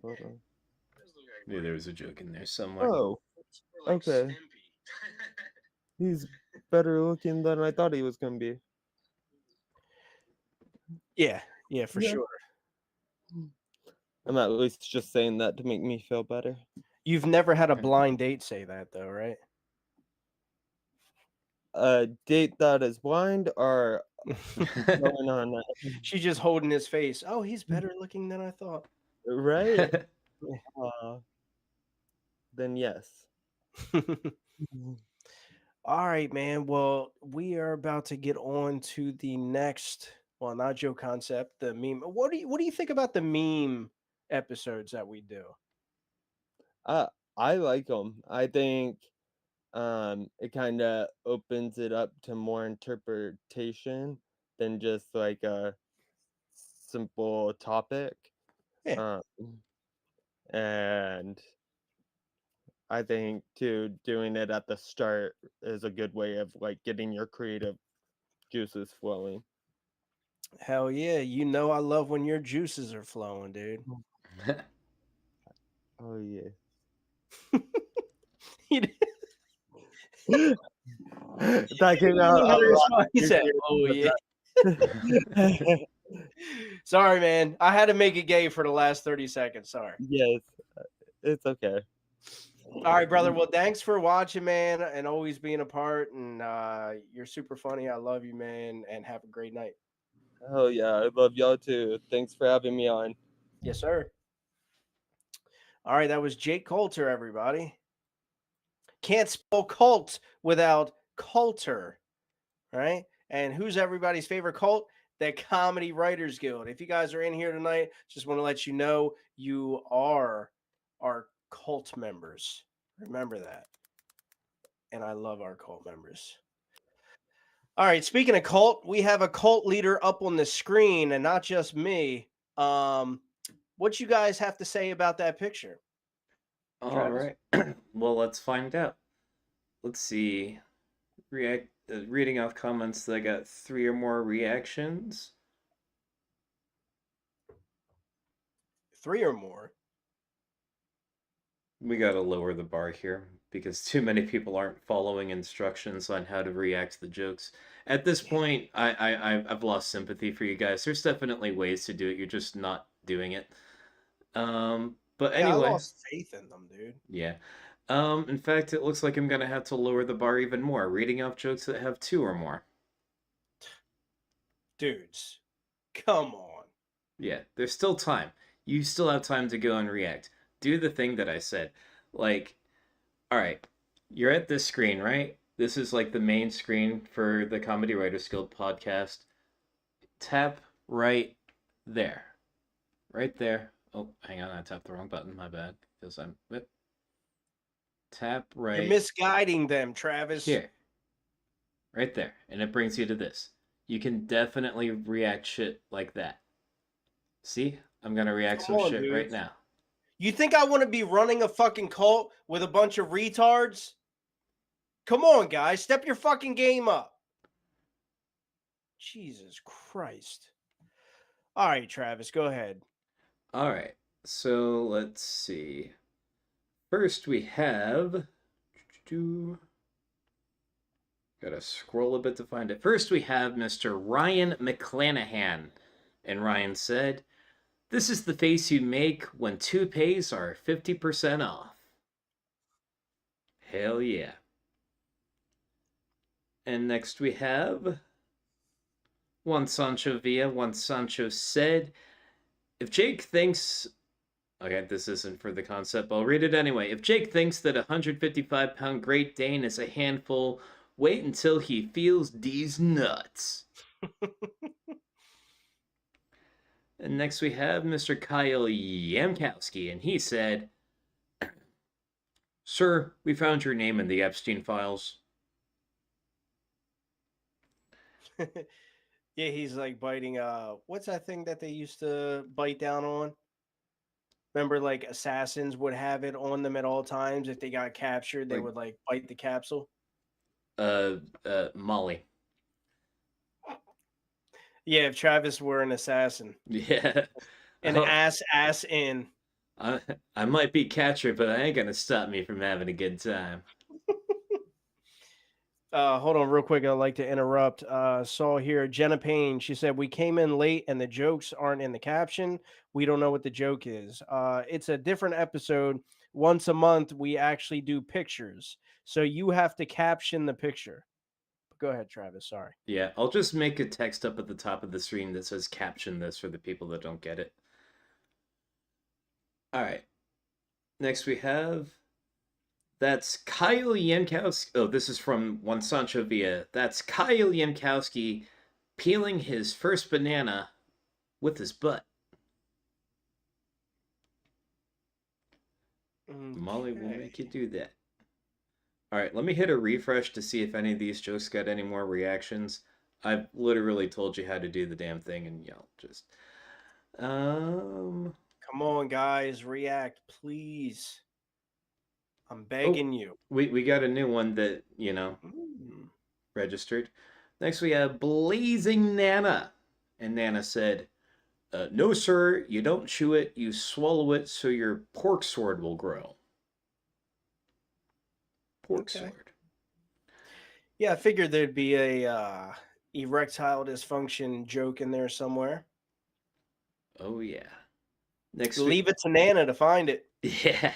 Hold on. Maybe there was a joke in there somewhere. Oh, okay. He's better looking than I thought he was gonna be. Yeah, for Yeah. sure. I'm at least just saying that to make me feel better. You've never had a blind date say that though, right? A date that is blind or going on that? She's just holding his face. Oh, he's better looking than I thought. Right? Then yes. All right, man. Well, we are about to get on to the next, well, not Joe concept, the meme. What do you think about the meme episodes that we do? I like them. I think it kind of opens it up to more interpretation than just like a simple topic. Yeah. And I think too doing it at the start is a good way of like getting your creative juices flowing. Hell yeah. You know I love when your juices are flowing, dude. Oh yeah. That came out. He said, "Oh yeah." Sorry, man. I had to make it gay for the last 30 seconds. Sorry. Yes, it's okay. All right, brother. Well, thanks for watching, man, and always being a part. And you're super funny. I love you, man. And have a great night. Oh yeah, I love y'all too. Thanks for having me on. Yes, sir. All right, that was Jake Coulter, everybody. Can't spell cult without Coulter, right? And who's everybody's favorite cult? The Comedy Writers Guild. If you guys are in here tonight, just want to let you know you are our cult members. Remember that. And I love our cult members. All right, speaking of cult, we have a cult leader up on the screen, and not just me. What you guys have to say about that picture? All Travis? right. Well, let's find out. Let's see. Reading off comments, I got 3 or more reactions. 3 or more. We gotta lower the bar here because too many people aren't following instructions on how to react to the jokes. At this point, I've lost sympathy for you guys. There's definitely ways to do it. You're just not doing it. But Yeah, I anyway, lost faith in them, dude. yeah. In fact, it looks like I'm gonna have to lower the bar even more, reading off jokes that have 2 or more. Dudes, come on. Yeah, there's still time. You still have time to go and react. Do the thing that I said. Like, all right, you're at this screen, right? This is like the main screen for the Comedy Writers Guild podcast. Tap right there. Right there. Oh, hang on, I tapped the wrong button. My bad. Because I'm... Whip. Tap right... You're misguiding them, Travis. Here. Right there. And it brings you to this. You can definitely react shit like that. See? I'm going to react some shit right now. You think I want to be running a fucking cult with a bunch of retards? Come on, guys. Step your fucking game up. Jesus Christ. All right, Travis, go ahead. All right. So let's see. First we have... Gotta scroll a bit to find it. First we have Mr. Ryan McClanahan. And Ryan said, "This is the face you make when toupees are 50% off." Hell yeah. And next we have Juan Sancho Villa. Juan Sancho said, "If Jake thinks..." Okay, this isn't for the concept, but I'll read it anyway. "If Jake thinks that a 155-pound Great Dane is a handful, wait until he feels these nuts." And next we have Mr. Kyle Yamkowski, and he said, "Sir, we found your name in the Epstein files." Yeah, he's like biting what's that thing that they used to bite down on? Remember, like assassins would have it on them at all times. If they got captured, they would like bite the capsule. Molly. Yeah, if Travis were an assassin. Yeah. An ass in. I might be catcher, but I ain't gonna stop me from having a good time. Hold on real quick. I'd like to interrupt. Saw here Jenna Payne. She said, "We came in late and the jokes aren't in the caption. We don't know what the joke is. It's a different episode. Once a month, we actually do pictures. So you have to caption the picture." Go ahead, Travis. Sorry. Yeah, I'll just make a text up at the top of the screen that says "caption this" for the people that don't get it. All right. Next we have... That's Kyle Yankowski. Oh, this is from Juan Sancho Villa. "That's Kyle Yankowski peeling his first banana with his butt." Molly will make you do that. All right, let me hit a refresh to see if any of these jokes got any more reactions. I've literally told you how to do the damn thing, and y'all just... Come on, guys. React, please. I'm begging you. We got a new one that, registered. Next we have Blazing Nana. And Nana said, "No, sir, you don't chew it. You swallow it so your pork sword will grow." Pork sword. Yeah, I figured there'd be a erectile dysfunction joke in there somewhere. Oh yeah. Next Leave it to Nana to find it. Yeah.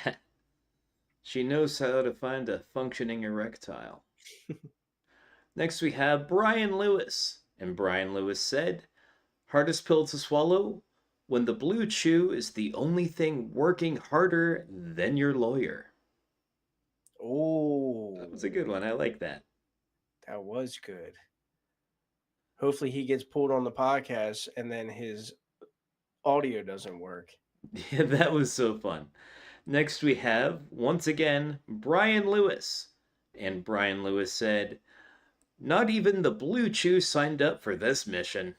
She knows how to find a functioning erectile. Next we have Brian Lewis. And Brian Lewis said, hardest pill to swallow? When the blue chew is the only thing working harder than your lawyer. Oh, That was a good one. I like that. that was good. Hopefully he gets pulled on the podcast and then his audio doesn't work. Yeah, that was so fun. Next we have, once again, Brian Lewis. And Brian Lewis said, not even the Blue Chew signed up for this mission.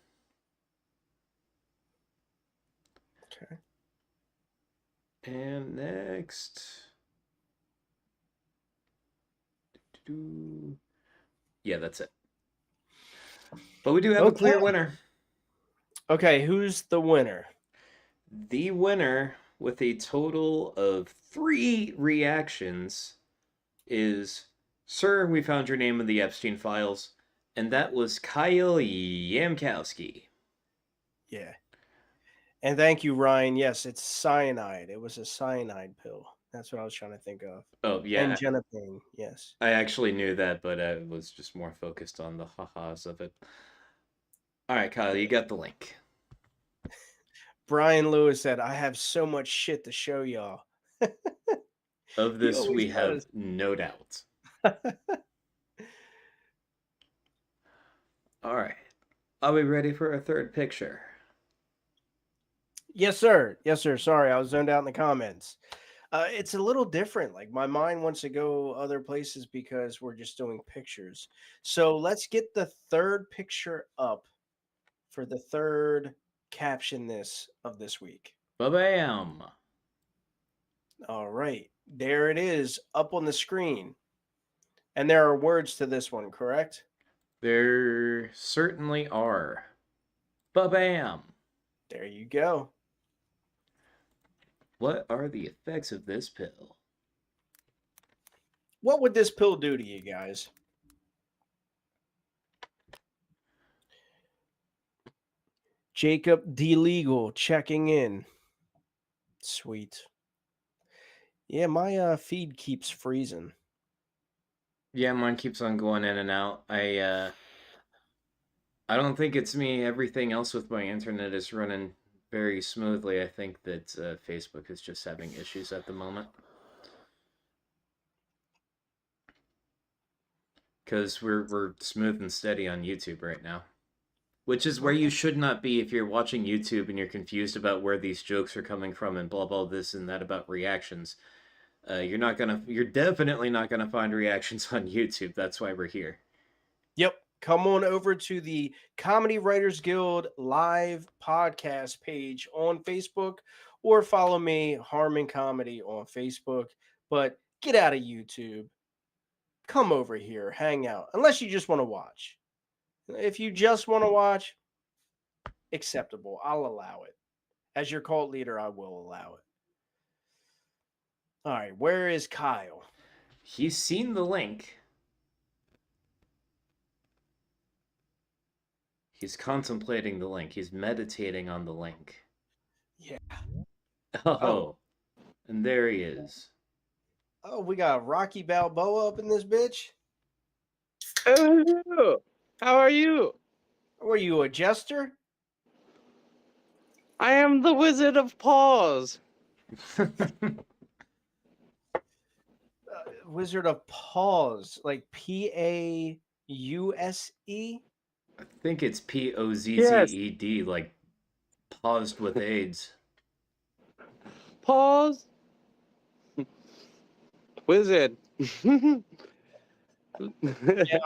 Okay. And next. Yeah, that's it. But we do have a clear winner. Okay, who's the winner? The winner, with a total of 3 reactions, is Sir, we found your name in the Epstein files, and that was Kyle Yamkowski. Yeah. And thank you, Ryan. Yes, it's cyanide. It was a cyanide pill. That's what I was trying to think of. Oh, yeah. And Genopane, yes. I actually knew that, but I was just more focused on the ha-has of it. All right, Kyle, you got the link. Brian Lewis said, I have so much shit to show y'all. Of this, always we have does. no doubt. All right. Are we ready for a third picture? Yes, sir. Yes, sir. Sorry, I was zoned out in the comments. It's a little different. Like my mind wants to go other places because we're just doing pictures. So let's get the third picture up for the third caption of this week. Ba-bam. All right. There it is up on the screen. And there are words to this one, correct? There certainly are. Ba-bam. There you go. What are the effects of this pill? What would this pill do to you guys? Jacob D. Legal checking in. Sweet. Yeah, my feed keeps freezing. Yeah, mine keeps on going in and out. I don't think it's me. Everything else with my internet is running very smoothly. I think that Facebook is just having issues at the moment. Because we're smooth and steady on YouTube right now. Which is where you should not be if you're watching YouTube and you're confused about where these jokes are coming from and blah blah this and that about reactions. You're definitely not gonna find reactions on YouTube. That's why we're here. Yep. Come on over to the Comedy Writers Guild live podcast page on Facebook or follow me, Harmon Comedy, on Facebook. But get out of YouTube. Come over here, hang out. Unless you just want to watch. If you just want to watch, acceptable. I'll allow it. As your cult leader, I will allow it. All right, where is Kyle? He's seen the link. He's contemplating the link. He's meditating on the link. Yeah. Oh. And there he is. Oh, we got Rocky Balboa up in this bitch. Hello. How are you? Were you a jester? I am the Wizard of Paws. Wizard of Paws, like Pause? I think it's Pozzed, like paused with AIDS. Paws. Wizard. Yeah,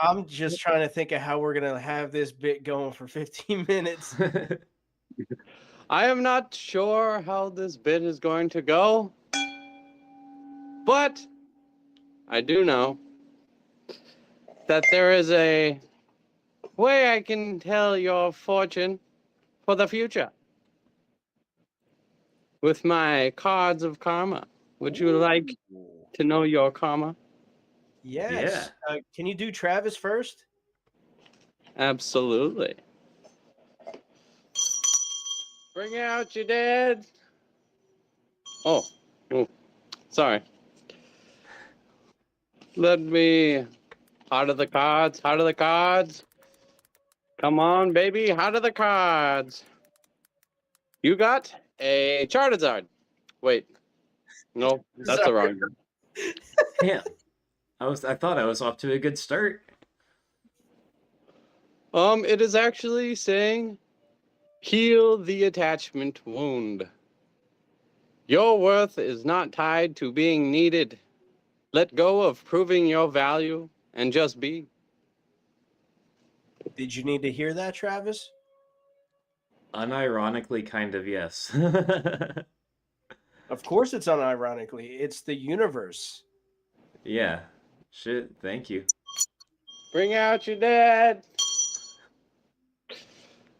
I'm just trying to think of how we're gonna have this bit going for 15 minutes. I am not sure how this bit is going to go, but I do know that there is a way I can tell your fortune for the future with my cards of karma. Would you like to know your karma? Yes. Yeah. Can you do Travis first? Absolutely. Bring out your dead. Oh, sorry. Let me. Heart of the cards. Heart of the cards. Come on, baby. Heart of the cards. You got a Charizard. Wait. No, that's the wrong one. Yeah. I thought I was off to a good start. It is actually saying heal the attachment wound. Your worth is not tied to being needed. Let go of proving your value and just be. Did you need to hear that, Travis? Unironically, kind of, yes. Of course it's unironically. It's the universe. Yeah. Shit, thank you. Bring out your dead.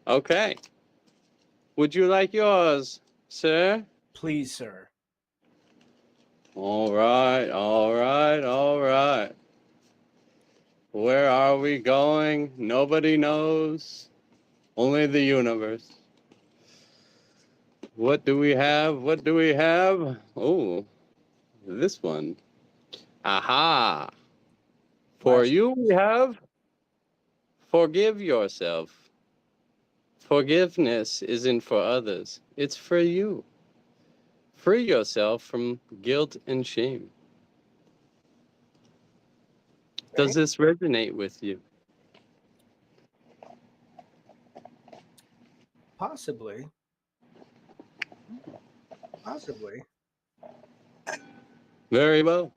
Okay. Would you like yours, sir? Please, sir. All right, all right, all right. Where are we going? Nobody knows. Only the universe. What do we have? What do we have? Oh, this one. Aha. For you, we have forgive yourself. Forgiveness isn't for others, it's for you. Free yourself from guilt and shame. Does this resonate with you? Possibly. Possibly. Very well.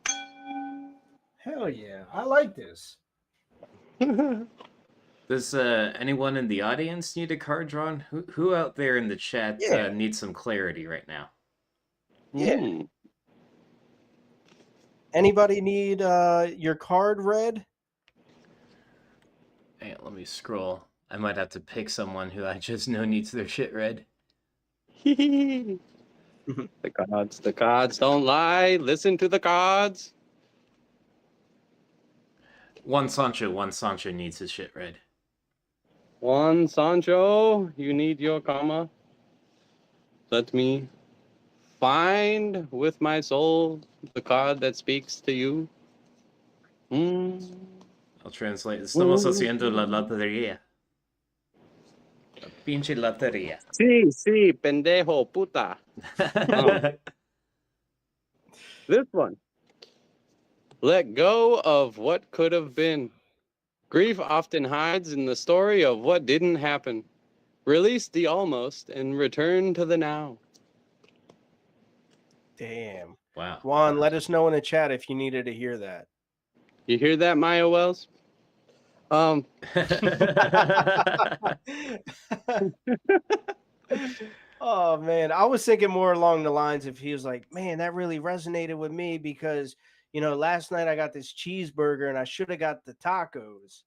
Hell yeah. I like this. Does anyone in the audience need a card drawn? Who out there in the chat Yeah. needs some clarity right now? Yeah. Anybody need your card read? Hey, let me scroll. I might have to pick someone who I just know needs their shit read. The cards don't lie. Listen to the cards. One Sancho needs his shit read. Juan Sancho, you need your comma. Let me find with my soul the card that speaks to you. I'll translate. Estamos haciendo la lotería. La pinche lotería. Sí, pendejo, puta. This one. Let go of what could have been. Grief often hides in the story of what didn't happen. Release the almost and return to the now. Damn. Wow. Juan, let us know in the chat if you needed to hear that. You hear that, Maya Wells? Oh man, I was thinking more along the lines if he was like, man, that really resonated with me because last night I got this cheeseburger and I should have got the tacos.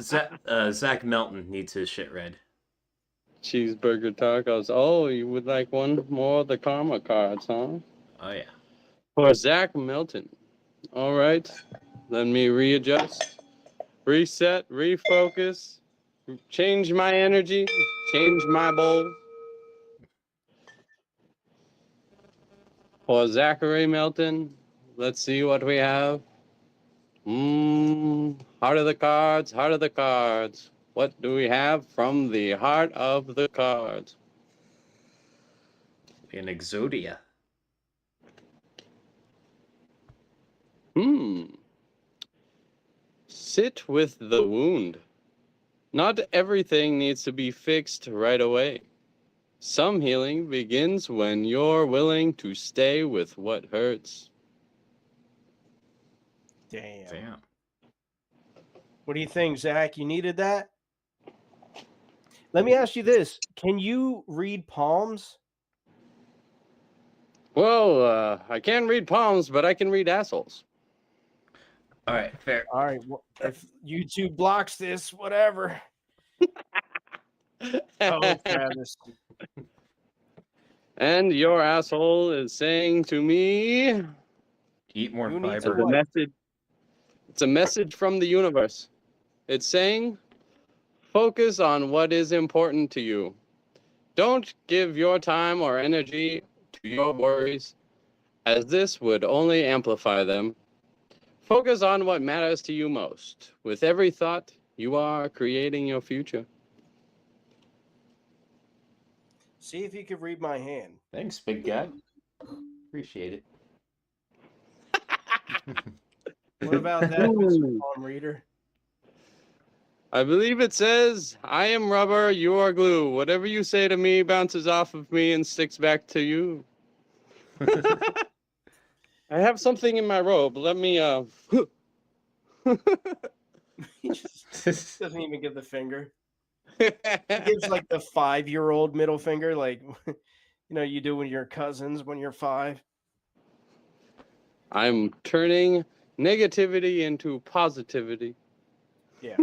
Zach Melton needs his shit read. Cheeseburger tacos. Oh, you would like one more of the karma cards, huh? Oh yeah. For Zach Melton. All right. Let me readjust, reset, refocus, change my energy, change my bowl. For Zachary Melton, let's see what we have. Heart of the cards, heart of the cards. What do we have from the heart of the cards? An Exodia. Sit with the wound. Not everything needs to be fixed right away. Some healing begins when you're willing to stay with what hurts. Damn. What do you think, Zach? You needed that? Let me ask you this. Can you read palms? Well, I can't read palms, but I can read assholes. All right, fair. All right. Well, if YouTube blocks this, whatever. Oh, Travis. And your asshole is saying to me, eat more You need fiber. to what? It's a message from the universe. It's saying, focus on what is important to you. Don't give your time or energy to your worries, as this would only amplify them. Focus on what matters to you most. With every thought, you are creating your future. See if you could read my hand. Thanks, big guy. Appreciate it. What about that, Mr. Palm Reader? I believe it says, I am rubber, you are glue. Whatever you say to me bounces off of me and sticks back to you. I have something in my robe. Let me, He just doesn't even give the finger. He gives like the 5-year-old middle finger, like, you know, you do with your cousins when you're 5. I'm turning negativity into positivity. Yeah.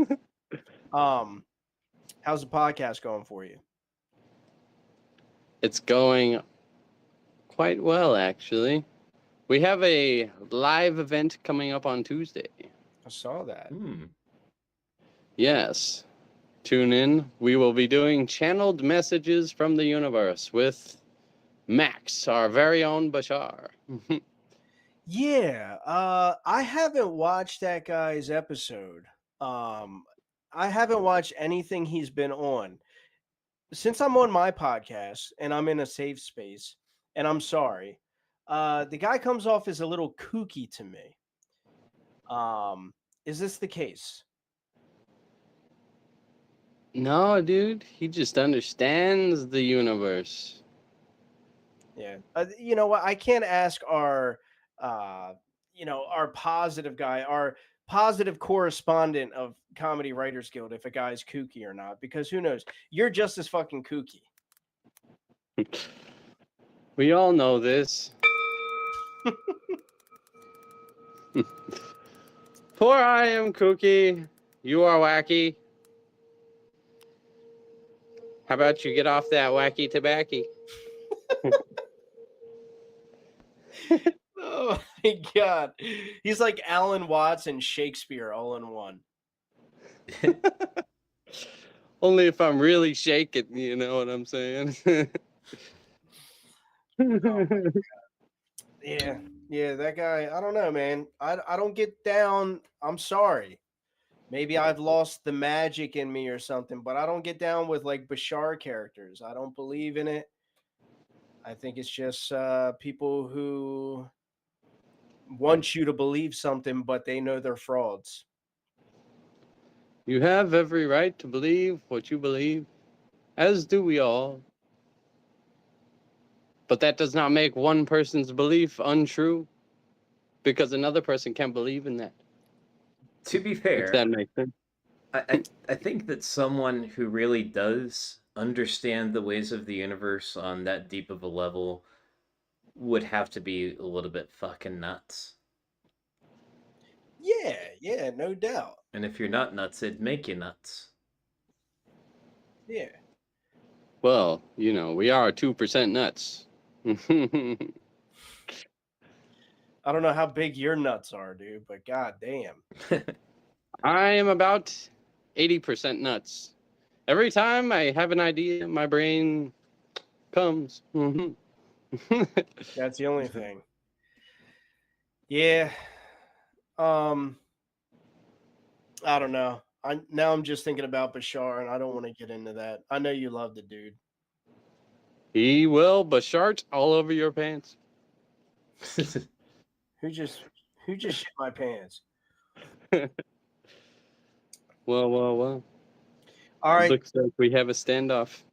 How's the podcast going for you? It's going quite well, actually. We have a live event coming up on Tuesday. I saw that. Yes. Tune in. We will be doing channeled messages from the universe with Max, our very own Bashar. Yeah, I haven't watched that guy's episode. I haven't watched anything he's been on. Since I'm on my podcast and I'm in a safe space, and I'm sorry, the guy comes off as a little kooky to me. Is this the case? No, dude. He just understands the universe. Yeah. You know what? I can't ask our, our positive guy, our positive correspondent of Comedy Writers Guild, if a guy's kooky or not, because who knows? You're just as fucking kooky. We all know this. For I am kooky, you are wacky. How about you get off that wacky tobacco? Oh my god. He's like Alan Watts and Shakespeare all in one. Only if I'm really shaking, you know what I'm saying? Yeah. Yeah, that guy, I don't know, man. I don't get down. I'm sorry. Maybe I've lost the magic in me or something, but I don't get down with like Bashar characters. I don't believe in it. I think it's just people who want you to believe something, but they know they're frauds. You have every right to believe what you believe, as do we all. But that does not make one person's belief untrue, because another person can't believe in that. To be If fair, that makes sense. I think that someone who really does understand the ways of the universe on that deep of a level would have to be a little bit fucking nuts. Yeah, no doubt. And if you're not nuts, it'd make you nuts. Yeah. Well, you know, we are 2% nuts. I don't know how big your nuts are, dude, but god damn. I am about 80% nuts. Every time I have an idea, my brain comes. That's the only thing. Yeah. I don't know. I'm just thinking about Bashar, and I don't want to get into that. I know you love the dude. He will Bashart all over your pants. Who just shit my pants? Well. All right. Looks like we have a standoff.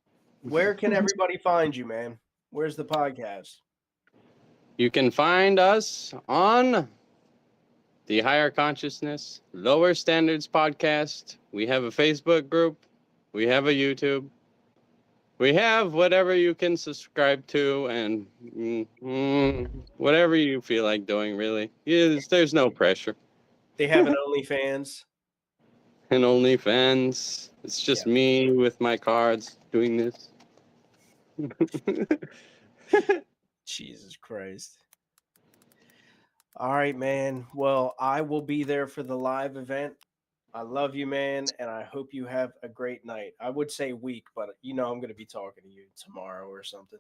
Where can everybody find you, man? Where's the podcast? You can find us on the Higher Consciousness Lower Standards podcast. We have a Facebook group. We have a YouTube. We have whatever you can subscribe to and whatever you feel like doing, really. There's no pressure. They have an OnlyFans. And OnlyFans. It's just me with my cards doing this. Jesus Christ. All right, man. Well, I will be there for the live event. I love you, man, and I hope you have a great night. I would say week, but I'm going to be talking to you tomorrow or something.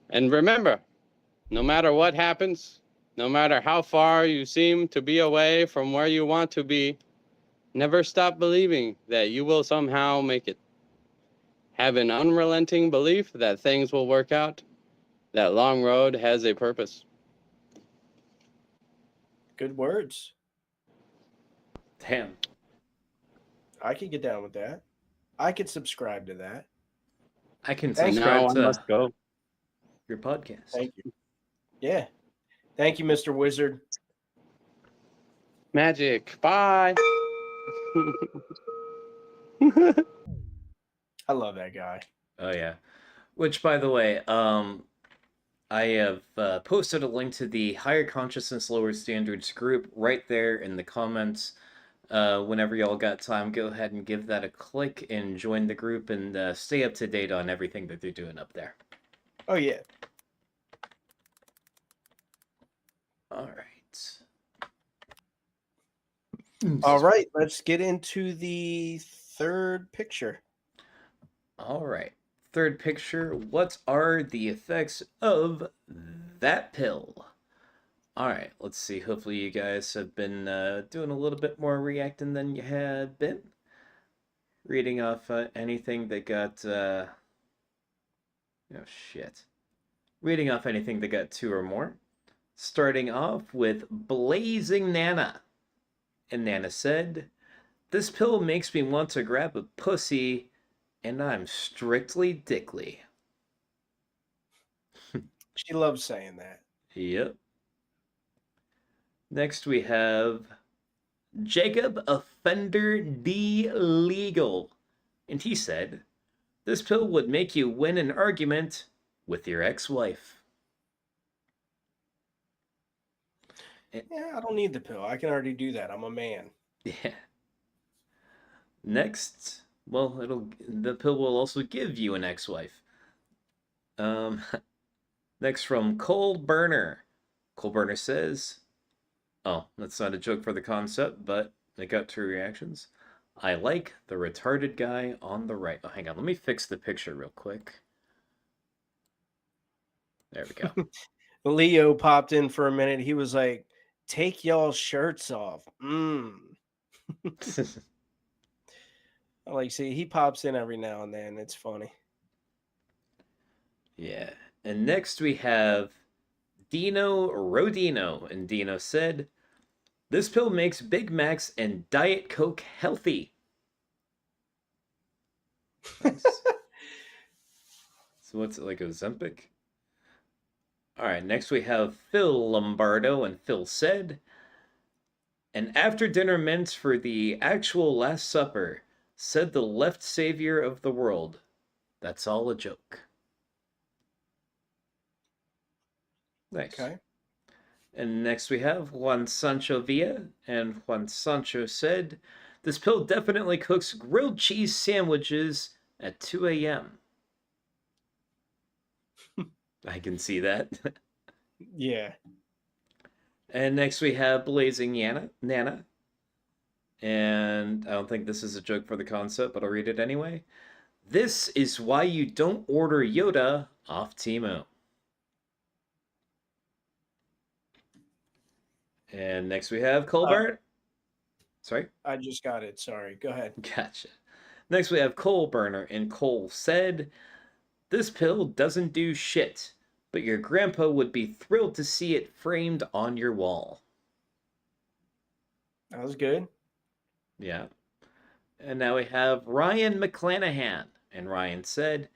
And remember, no matter what happens, no matter how far you seem to be away from where you want to be, never stop believing that you will somehow make it. Have an unrelenting belief that things will work out. That long road has a purpose. Good words. Damn. I could get down with that. I could subscribe to that. I can Thank you. subscribe Now I to must go. your podcast. Thank you. Yeah. Thank you, Mr. Wizard. Magic. Bye. I love that guy. Oh yeah. Which, by the way, I have posted a link to the Higher Consciousness, Lower Standards group right there in the comments. Whenever y'all got time, go ahead and give that a click and join the group and stay up to date on everything that they're doing up there. Oh, yeah. All right. All right. Let's get into the third picture. All right. Third picture. What are the effects of that pill? All right. Let's see. Hopefully you guys have been doing a little bit more reacting than you had been. Reading off anything that got... oh, shit. Reading off anything that got 2 or more. Starting off with Blazing Nana. And Nana said, "This pill makes me want to grab a pussy, and I'm strictly dickly." She loves saying that. Yep. Next we have Jacob Offender D. Legal. And he said, "This pill would make you win an argument with your ex-wife." Yeah, I don't need the pill. I can already do that. I'm a man. Yeah. Next, well, the pill will also give you an ex-wife. Next from Cole Burner. Cole Burner says, oh, that's not a joke for the concept, but it got 2 reactions. "I like the retarded guy on the right." Oh, hang on, let me fix the picture real quick. There we go. Leo popped in for a minute. He was like, "Take y'all's shirts off." See, he pops in every now and then. It's funny. Yeah. And next we have Dino Rodino. And Dino said, "This pill makes Big Macs and Diet Coke healthy." Nice. So what's it, like Ozempic? All right, next we have Phil Lombardo. And Phil said, "An after-dinner mint for the actual Last Supper, said the left savior of the world. That's all a joke." Nice. Okay. And next we have Juan Sancho Villa. And Juan Sancho said, "This pill definitely cooks grilled cheese sandwiches at 2 a.m. I can see that. Yeah. And next we have Blazing Nana. And I don't think this is a joke for the concept, but I'll read it anyway. "This is why you don't order Yoda off Temu." And next we have Colbert. Sorry? I just got it. Sorry. Go ahead. Gotcha. Next we have Cole Burner. And Cole said, "This pill doesn't do shit, but your grandpa would be thrilled to see it framed on your wall." That was good. Yeah. And now we have Ryan McClanahan. And Ryan said,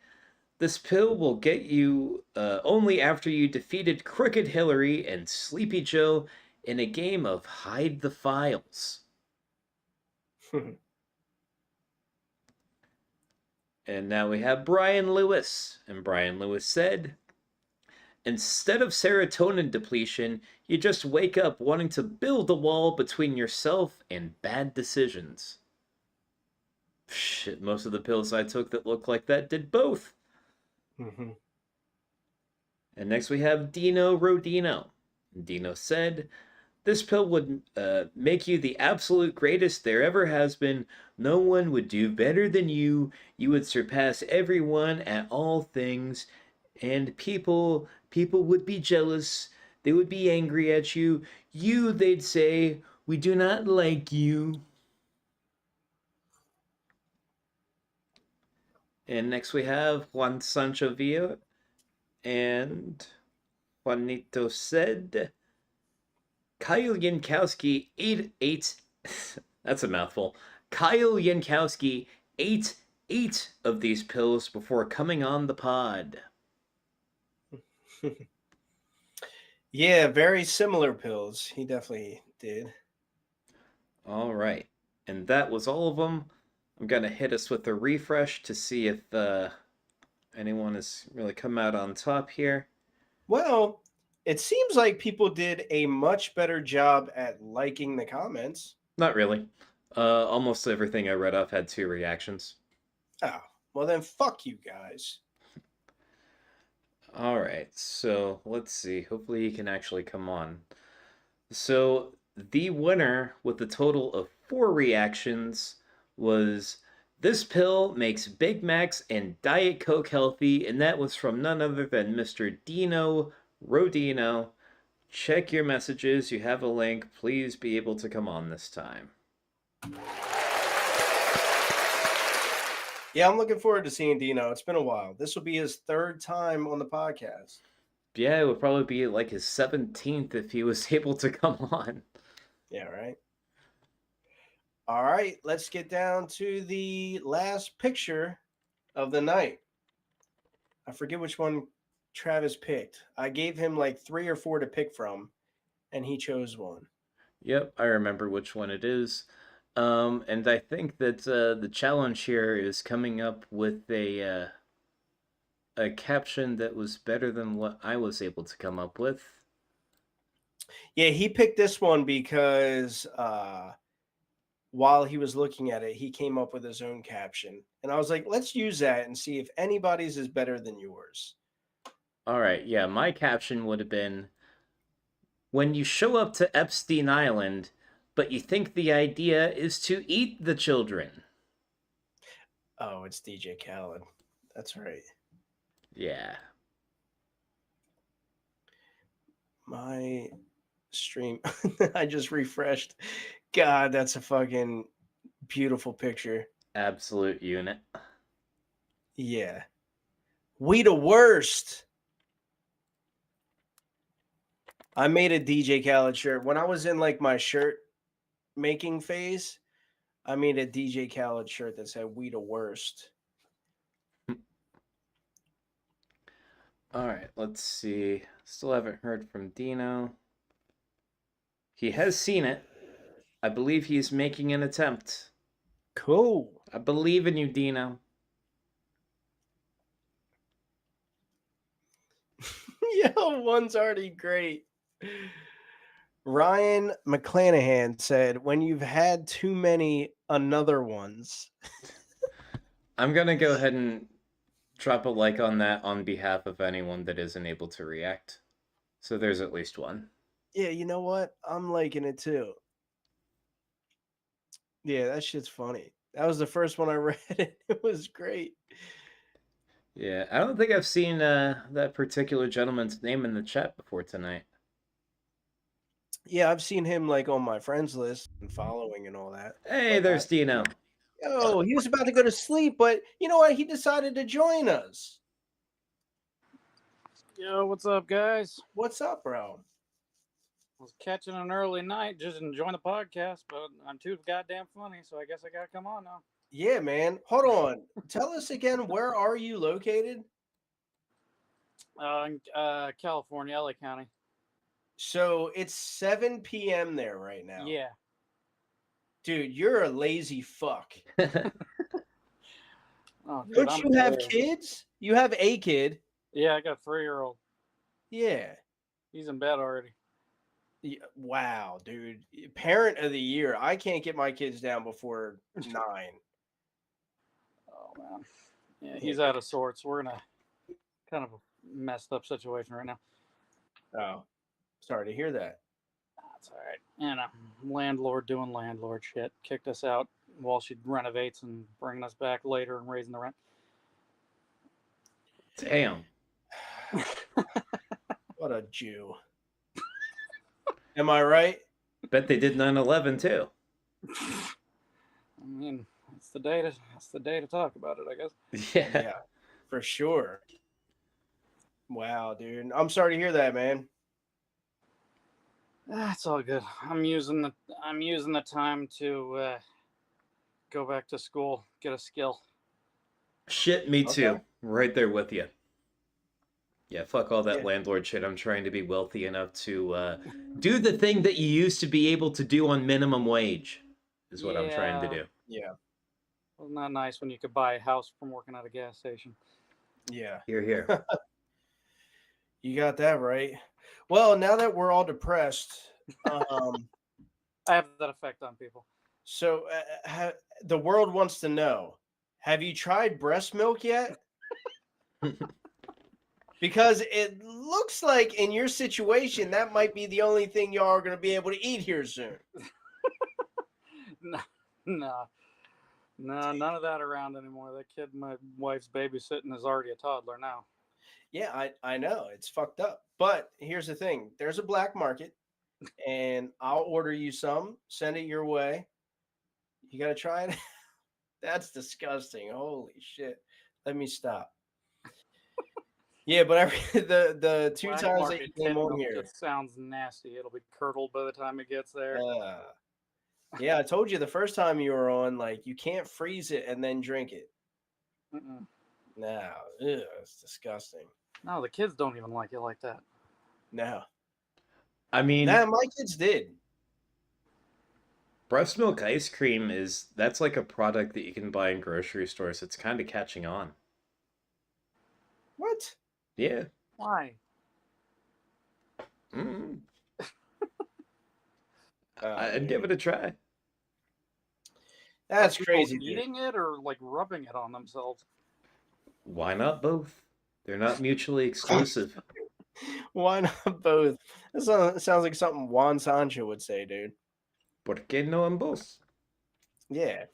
"This pill will get you only after you defeated Crooked Hillary and Sleepy Joe in a game of Hide the Files." And now we have Brian Lewis. And Brian Lewis said, "Instead of serotonin depletion, you just wake up wanting to build a wall between yourself and bad decisions." Shit, most of the pills I took that looked like that did both. Mm-hmm. And next we have Dino Rodino. Dino said, This pill would make you the absolute greatest there ever has been. No one would do better than you. You would surpass everyone at all things, and people would be jealous. They would be angry at you. They'd say, we do not like you. And next we have Juan Sancho Villa and Juanito said, Kyle Yankowski ate that's a mouthful. Kyle Yankowski ate 8 of these pills before coming on the pod. Yeah, very similar pills. He definitely did. All right. And that was all of them. I'm going to hit us with a refresh to see if anyone has really come out on top here. Well, it seems like people did a much better job at liking the comments. Not really. Almost everything I read off had 2 reactions. Oh, well then fuck you guys. All right, so let's see. Hopefully he can actually come on. So the winner with a total of 4 reactions was this pill makes Big Macs and Diet Coke healthy, and that was from none other than Mr. Dino Rodino. Check your messages. You have a link. Please be able to come on this time. Yeah, I'm looking forward to seeing Dino. It's been a while. This will be his 3rd time on the podcast. Yeah, it would probably be like his 17th if he was able to come on. Yeah, right. All right, let's get down to the last picture of the night. I forget which one Travis picked. I gave him like 3 or 4 to pick from, and he chose one. Yep, I remember which one it is. And I think that the challenge here is coming up with a caption that was better than what I was able to come up with. Yeah, he picked this one because while he was looking at it, he came up with his own caption. And I was like, let's use that and see if anybody's is better than yours. All right, yeah, my caption would have been, when you show up to Epstein Island, but you think the idea is to eat the children. Oh, it's DJ Khaled. That's right. Yeah. My stream, I just refreshed. God, that's a fucking beautiful picture. Absolute unit. Yeah. We the worst. I made a DJ Khaled shirt. When I was in like my shirt making phase, I made a DJ Khaled shirt that said "We the worst." All right, let's see. Still haven't heard from Dino. He has seen it. I believe he's making an attempt. Cool. I believe in you, Dino. Yo, one's already great. Ryan McClanahan said, when you've had too many another ones. I'm going to go ahead and drop a like on that on behalf of anyone that isn't able to react. So there's at least one. Yeah, you know what? I'm liking it too. Yeah, that shit's funny. That was the first one I read. It was great. Yeah, I don't think I've seen that particular gentleman's name in the chat before tonight. Yeah, I've seen him like on my friends list and following and all that. Hey, there's Dino. Yo, he was about to go to sleep, but you know what? He decided to join us. Yo, what's up, guys? What's up, bro? I was catching an early night, just enjoying the podcast, but I'm too goddamn funny, so I guess I gotta come on now. Yeah, man. Hold on. Tell us again, where are you located? In California, LA County. So it's 7 p.m. there right now. Yeah. Dude, you're a lazy fuck. Oh, dude, Don't you have kids? You have a kid. Yeah, I got a 3-year-old. Yeah. He's in bed already. Yeah. Wow, dude. Parent of the year. I can't get my kids down before 9. Oh, man. Yeah, he's out of sorts. We're in a kind of a messed up situation right now. Oh, sorry to hear that. That's all right. You know, landlord doing landlord shit. Kicked us out while she renovates and bringing us back later and raising the rent. Damn. What a Jew. Am I right? Bet they did 9/11 too. I mean, it's the day to talk about it, I guess. Yeah. For sure. Wow, dude. I'm sorry to hear that, man. It's all good. I'm using the time to go back to school, get a skill. Shit, me too. Okay. Right there with you. Yeah, fuck all that Yeah. landlord shit. I'm trying to be wealthy enough to do the thing that you used to be able to do on minimum wage, is what I'm trying to do. Yeah. Wasn't that nice when you could buy a house from working at a gas station? Yeah. Here, here. You got that right. Well, now that we're all depressed, I have that effect on people. so the world wants to know: have you tried breast milk yet? Because it looks like in your situation that might be the only thing y'all are going to be able to eat here soon. No, none of that around anymore. That kid my wife's babysitting is already a toddler now. Yeah, I know it's fucked up. But here's the thing: there's a black market, and I'll order you some, send it your way. You got to try it. That's disgusting. Holy shit. Let me stop. Yeah, but the two Black times that market you came tit on milk here. just sounds nasty. It'll be curdled by the time it gets there. Yeah, I told you the first time you were on, like, you can't freeze it and then drink it. Mm-mm. No, it's disgusting. No, the kids don't even like it like that. No. I mean, Nah, my kids did. breast milk ice cream that's like a product that you can buy in grocery stores. It's kind of catching on. What? Yeah. Why? Mm. I'd give it a try. That's Are people crazy, dude. eating it or like rubbing it on themselves? Why not both? They're not mutually exclusive. Why not both? That sounds like something Juan Sancho would say, dude. ¿Por qué no ambos? Yeah.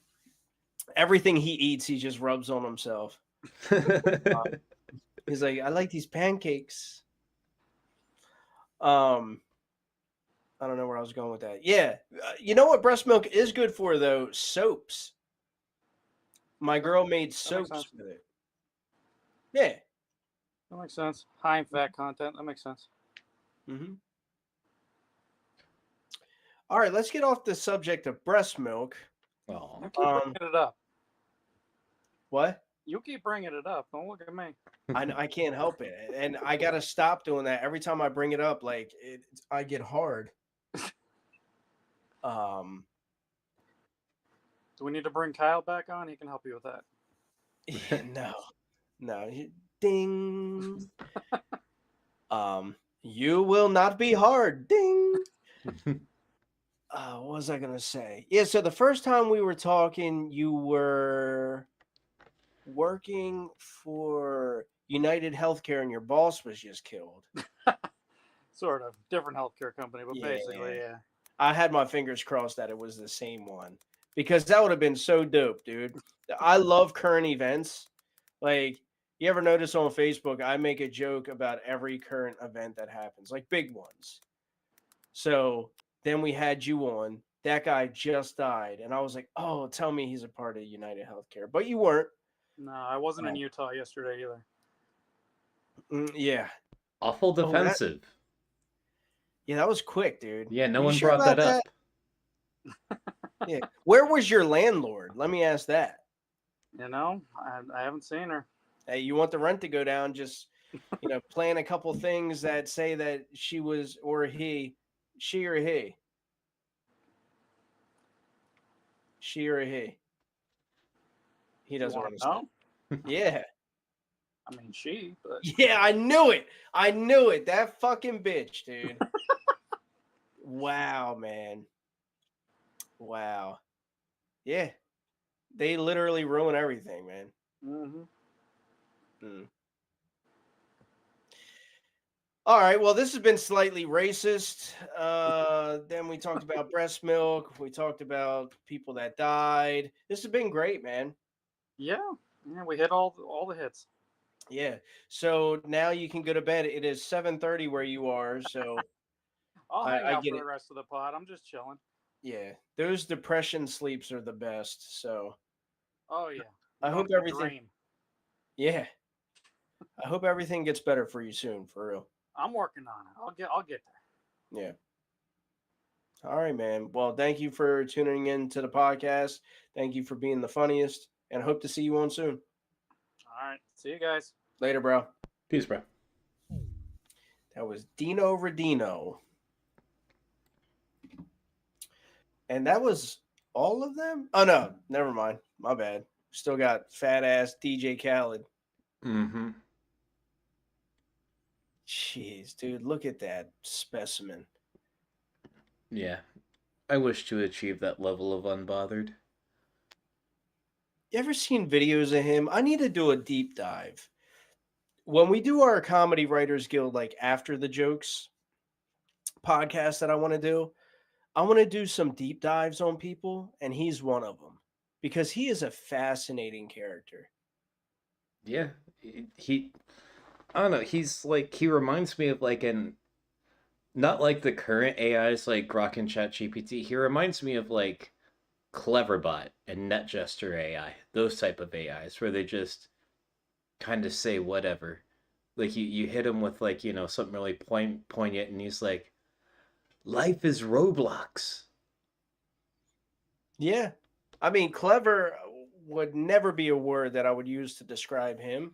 Everything he eats, he just rubs on himself. He's like, I like these pancakes. I don't know where I was going with that. Yeah. You know what breast milk is good for, though? Soaps. My girl made soaps with it. Yeah. That makes sense. High in fat content. That makes sense. Mm-hmm. All right, let's get off the subject of breast milk. Oh. You keep bringing it up. What? You keep bringing it up. Don't look at me. I can't help it, and I gotta stop doing that. Every time I bring it up, like I get hard. Do we need to bring Kyle back on? He can help you with that. Yeah, no, ding. You will not be hard. Ding. What was I gonna say? Yeah, so the first time we were talking, you were working for United Healthcare, and your boss was just killed. Sort of. Different healthcare company, but basically, yeah. I had my fingers crossed that it was the same one, because that would have been so dope, dude. I love current events. Like, you ever notice on Facebook, I make a joke about every current event that happens, like big ones. So then we had you on. That guy just died, and I was like, oh, tell me he's a part of United Healthcare. But you weren't. No, I wasn't in Utah yesterday either. Yeah. Awful defensive. Yeah, that was quick, dude. Yeah, no Are you one sure brought that about up. Yeah. Where was your landlord? Let me ask that. You know, I haven't seen her. Hey, you want the rent to go down, just, plan a couple things that say that she was, or he, she or he. She or he. He doesn't want to know. Yeah. I mean, she, but Yeah, I knew it. That fucking bitch, dude. Wow, man. Wow. Yeah. They literally ruin everything, man. Mm-hmm. All right. Well, this has been slightly racist. Then we talked about breast milk. We talked about people that died. This has been great, man. Yeah, we hit all the hits. Yeah. So now you can go to bed. It is 7:30 where you are. So I'll hang I out get for it. the rest of the pod. I'm just chilling. Yeah. Those depression sleeps are the best. So Oh yeah, I I'm going hope to the everything. dream. Yeah. I hope everything gets better for you soon. For real. I'm working on it. I'll get there. Yeah. All right, man. Well, thank you for tuning in to the podcast. Thank you for being the funniest, and hope to see you on soon. All right. See you guys. Later, bro. Peace, bro. That was Dino Redino. And that was all of them? Oh, no. Never mind. My bad. Still got fat ass DJ Khaled. Mm-hmm. Jeez, dude. Look at that specimen. Yeah. I wish to achieve that level of unbothered. You ever seen videos of him? I need to do a deep dive. When we do our Comedy Writers Guild, like after the jokes podcast that I want to do some deep dives on people, and he's one of them because he is a fascinating character. Yeah. I don't know, he reminds me of like not like the current AIs like Grok and ChatGPT. He reminds me of like Cleverbot and NetJester AI, those type of AIs where they just kind of say whatever. Like you hit him with like, something really poignant and he's like, life is Roblox. Yeah. I mean, clever would never be a word that I would use to describe him.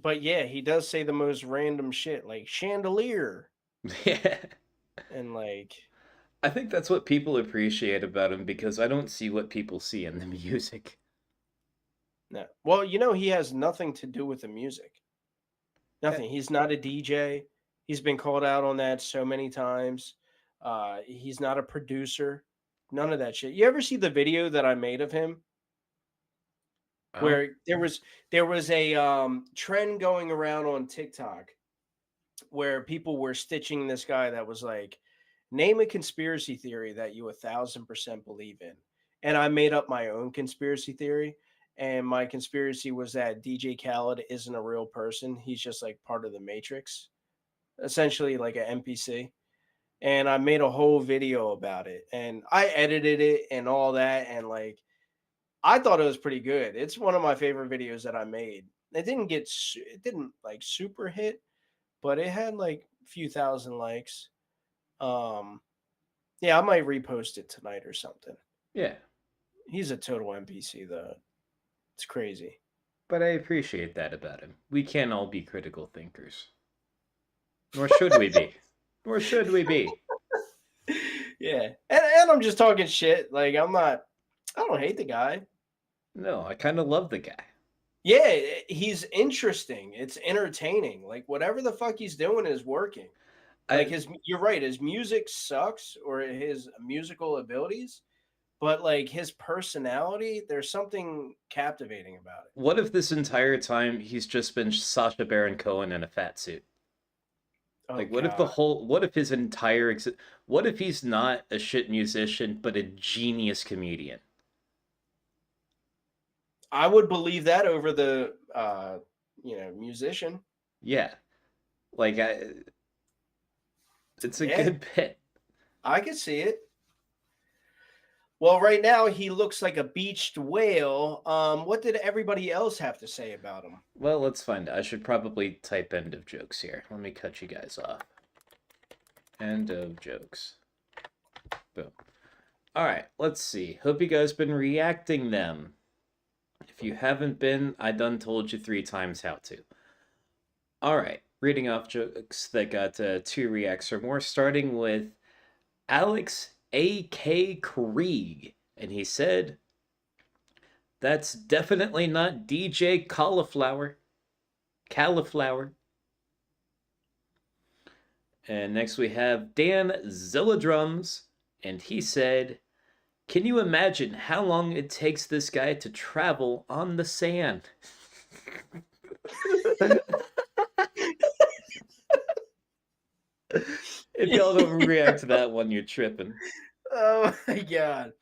But yeah, he does say the most random shit like chandelier. Yeah. And like, I think that's what people appreciate about him because I don't see what people see in the music. no. Well, he has nothing to do with the music. Nothing. He's not a DJ. He's been called out on that so many times. He's not a producer. None of that shit. You ever see the video that I made of him? Where there was a trend going around on TikTok where people were stitching this guy that was like, name a conspiracy theory that you 1,000% believe in. And I made up my own conspiracy theory. And my conspiracy was that DJ Khaled isn't a real person. He's just like part of the Matrix, essentially like an NPC. And I made a whole video about it. And I edited it and all that. And like, I thought it was pretty good. It's one of my favorite videos that I made. It didn't like super hit, but it had like a few thousand likes. Yeah, I might repost it tonight or something. Yeah. He's a total NPC though. It's crazy. But I appreciate that about him. We can't all be critical thinkers. Nor should we be. Nor should we be. Yeah. And I'm just talking shit. Like I don't hate the guy. No, I kind of love the guy. Yeah, he's interesting. It's entertaining. Like whatever the fuck he's doing is working. Like you're right, his music sucks or his musical abilities, but like his personality, there's something captivating about it. What if this entire time he's just been Sacha Baron Cohen in a fat suit? Like, what if his entire what if he's not a shit musician, but a genius comedian? I would believe that over the, musician. Yeah. Like, it's a good bit. I could see it. Well, right now he looks like a beached whale. What did everybody else have to say about him? Well, let's find out. I should probably type end of jokes here. Let me cut you guys off. End of jokes. Boom. All right, let's see. Hope you guys been reacting them. If you haven't been, I done told you 3 times how to. All right, reading off jokes that got 2 reacts or more, starting with Alex A.K. Krieg. And he said, that's definitely not DJ Cauliflower. And next we have Dan Zilladrums. And he said, can you imagine how long it takes this guy to travel on the sand? If y'all don't react to that one, you're tripping. Oh my god.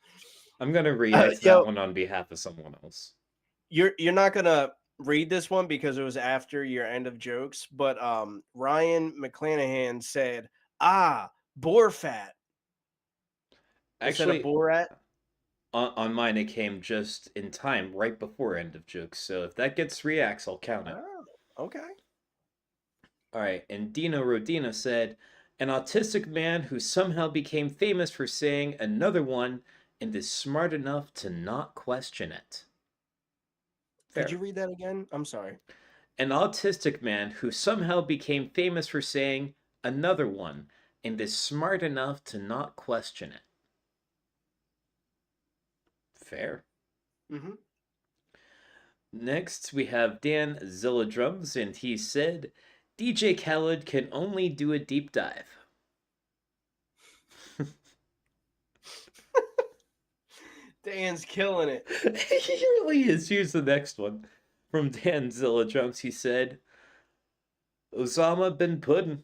I'm gonna react to that one on behalf of someone else. You're not gonna read this one because it was after your end of jokes, but Ryan McClanahan said, boar fat. Instead of Actually, Borat. on mine, it came just in time, right before end of jokes. So if that gets reacts, I'll count it. Oh, okay. All right, and Dino Rodina said, an autistic man who somehow became famous for saying another one and is smart enough to not question it. Fair. Could you read that again? I'm sorry. An autistic man who somehow became famous for saying another one and is smart enough to not question it. Fair. Mm-hmm. Next, we have Dan Zilladrums, and he said, DJ Khaled can only do a deep dive. Dan's killing it. He really is. Here's the next one. From Dan Zilladrums, he said, Osama bin Puddin.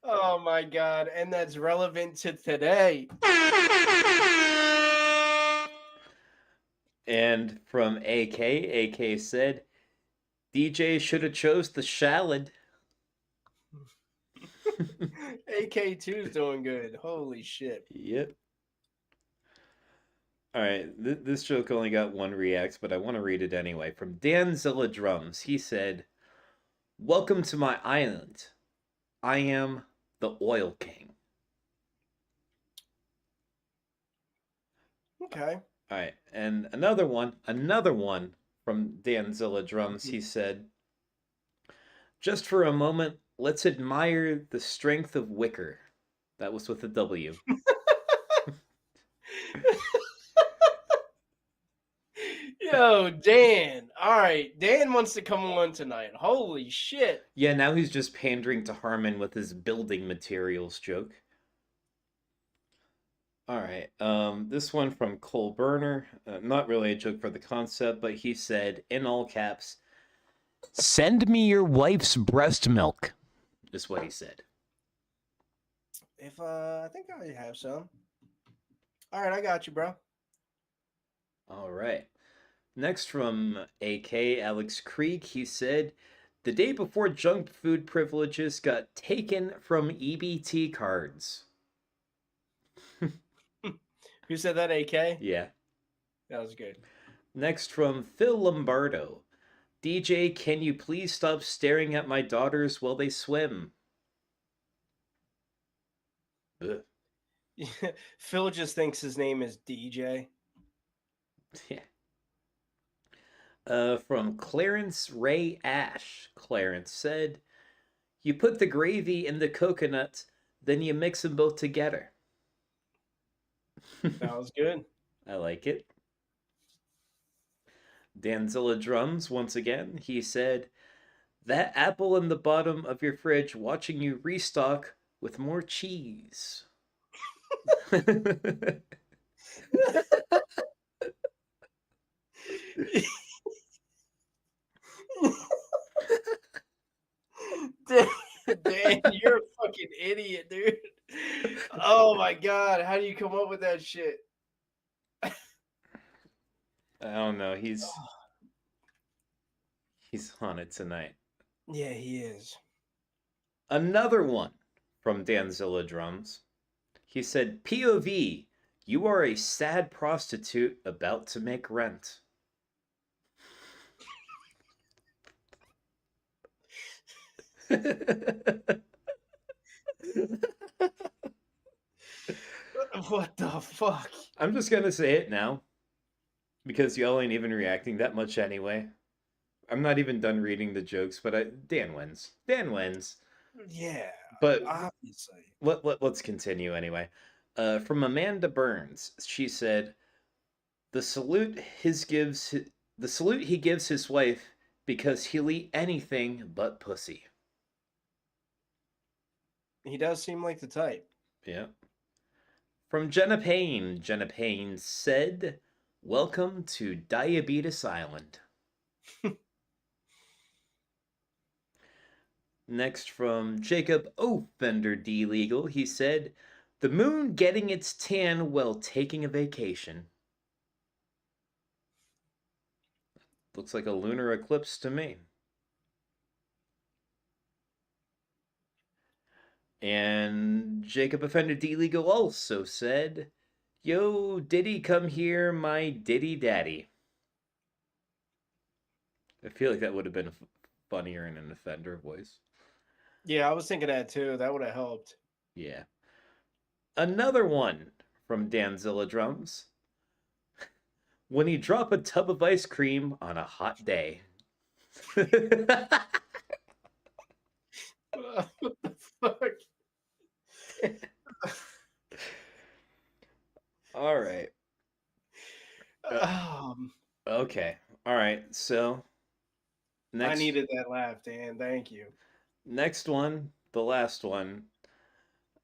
Oh my god, and that's relevant to today. And from AK said, DJ should have chose the shallad. AK2's doing good. Holy shit. Yep. All right, this joke only got one react, but I want to read it anyway. From Dan Zilladrums, he said, welcome to my island. I am the Oil King. Okay. All right, and another one from Dan Zilladrums, he said, just for a moment, let's admire the strength of Wicker. That was with a W. Yo, Dan. All right, Dan wants to come on tonight. Holy shit. Yeah, now he's just pandering to Harmon with his building materials joke. All right, this one from Cole Burner, not really a joke for the concept, but he said, in all caps, send me your wife's breast milk, is what he said. If I think I have some. All right, I got you, bro. All right. Next from AK Alex Krieg, he said, the day before junk food privileges got taken from EBT cards. Who said that, AK? Yeah. That was good. Next from Phil Lombardo. DJ, can you please stop staring at my daughters while they swim? Ugh. Phil just thinks his name is DJ. Yeah. From Clarence Ray Ash. Clarence said, you put the gravy in the coconut, then you mix them both together. That was good. I like it. Danzilla Drums, once again, he said, that apple in the bottom of your fridge watching you restock with more cheese. Dan, you're a fucking idiot, dude. Oh my god, how do you come up with that shit? I don't know. He's on it tonight. Yeah, he is. Another one from Danzilla Drums. He said, POV, you are a sad prostitute about to make rent. What the fuck? I'm just gonna say it now, because y'all ain't even reacting that much anyway. I'm not even done reading the jokes, but Dan wins. Dan wins. Yeah, but obviously. Let's continue anyway. From Amanda Burns, she said, the salute he gives his wife because he'll eat anything but pussy. He does seem like the type. Yeah. From Jenna Payne said, welcome to Diabetes Island. Next from Jacob Offender D Legal, he said, "The moon getting its tan while taking a vacation." Looks like a lunar eclipse to me. And Jacob Offender D Legal also said, "Yo, Diddy, come here, my Diddy daddy." I feel like that would have been funnier in an offender voice. Yeah, I was thinking that too. That would have helped. Yeah. Another one from Danzilla Drums. "When you drop a tub of ice cream on a hot day." What the fuck? All right. Okay. All right. So I needed that laugh, Dan. Thank you. Next one, the last one,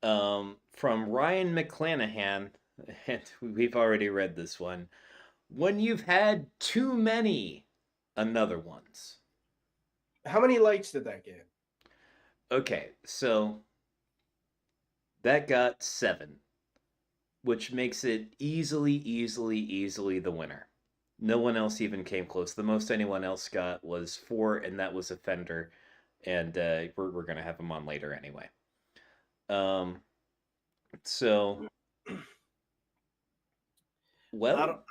from Ryan McClanahan, and we've already read this one. "When you've had too many another ones." How many likes did that get? Okay, so that got 7, which makes it easily the winner. No one else even came close. The most anyone else got was 4, and that was Offender, and we're gonna have him on later anyway. So, well,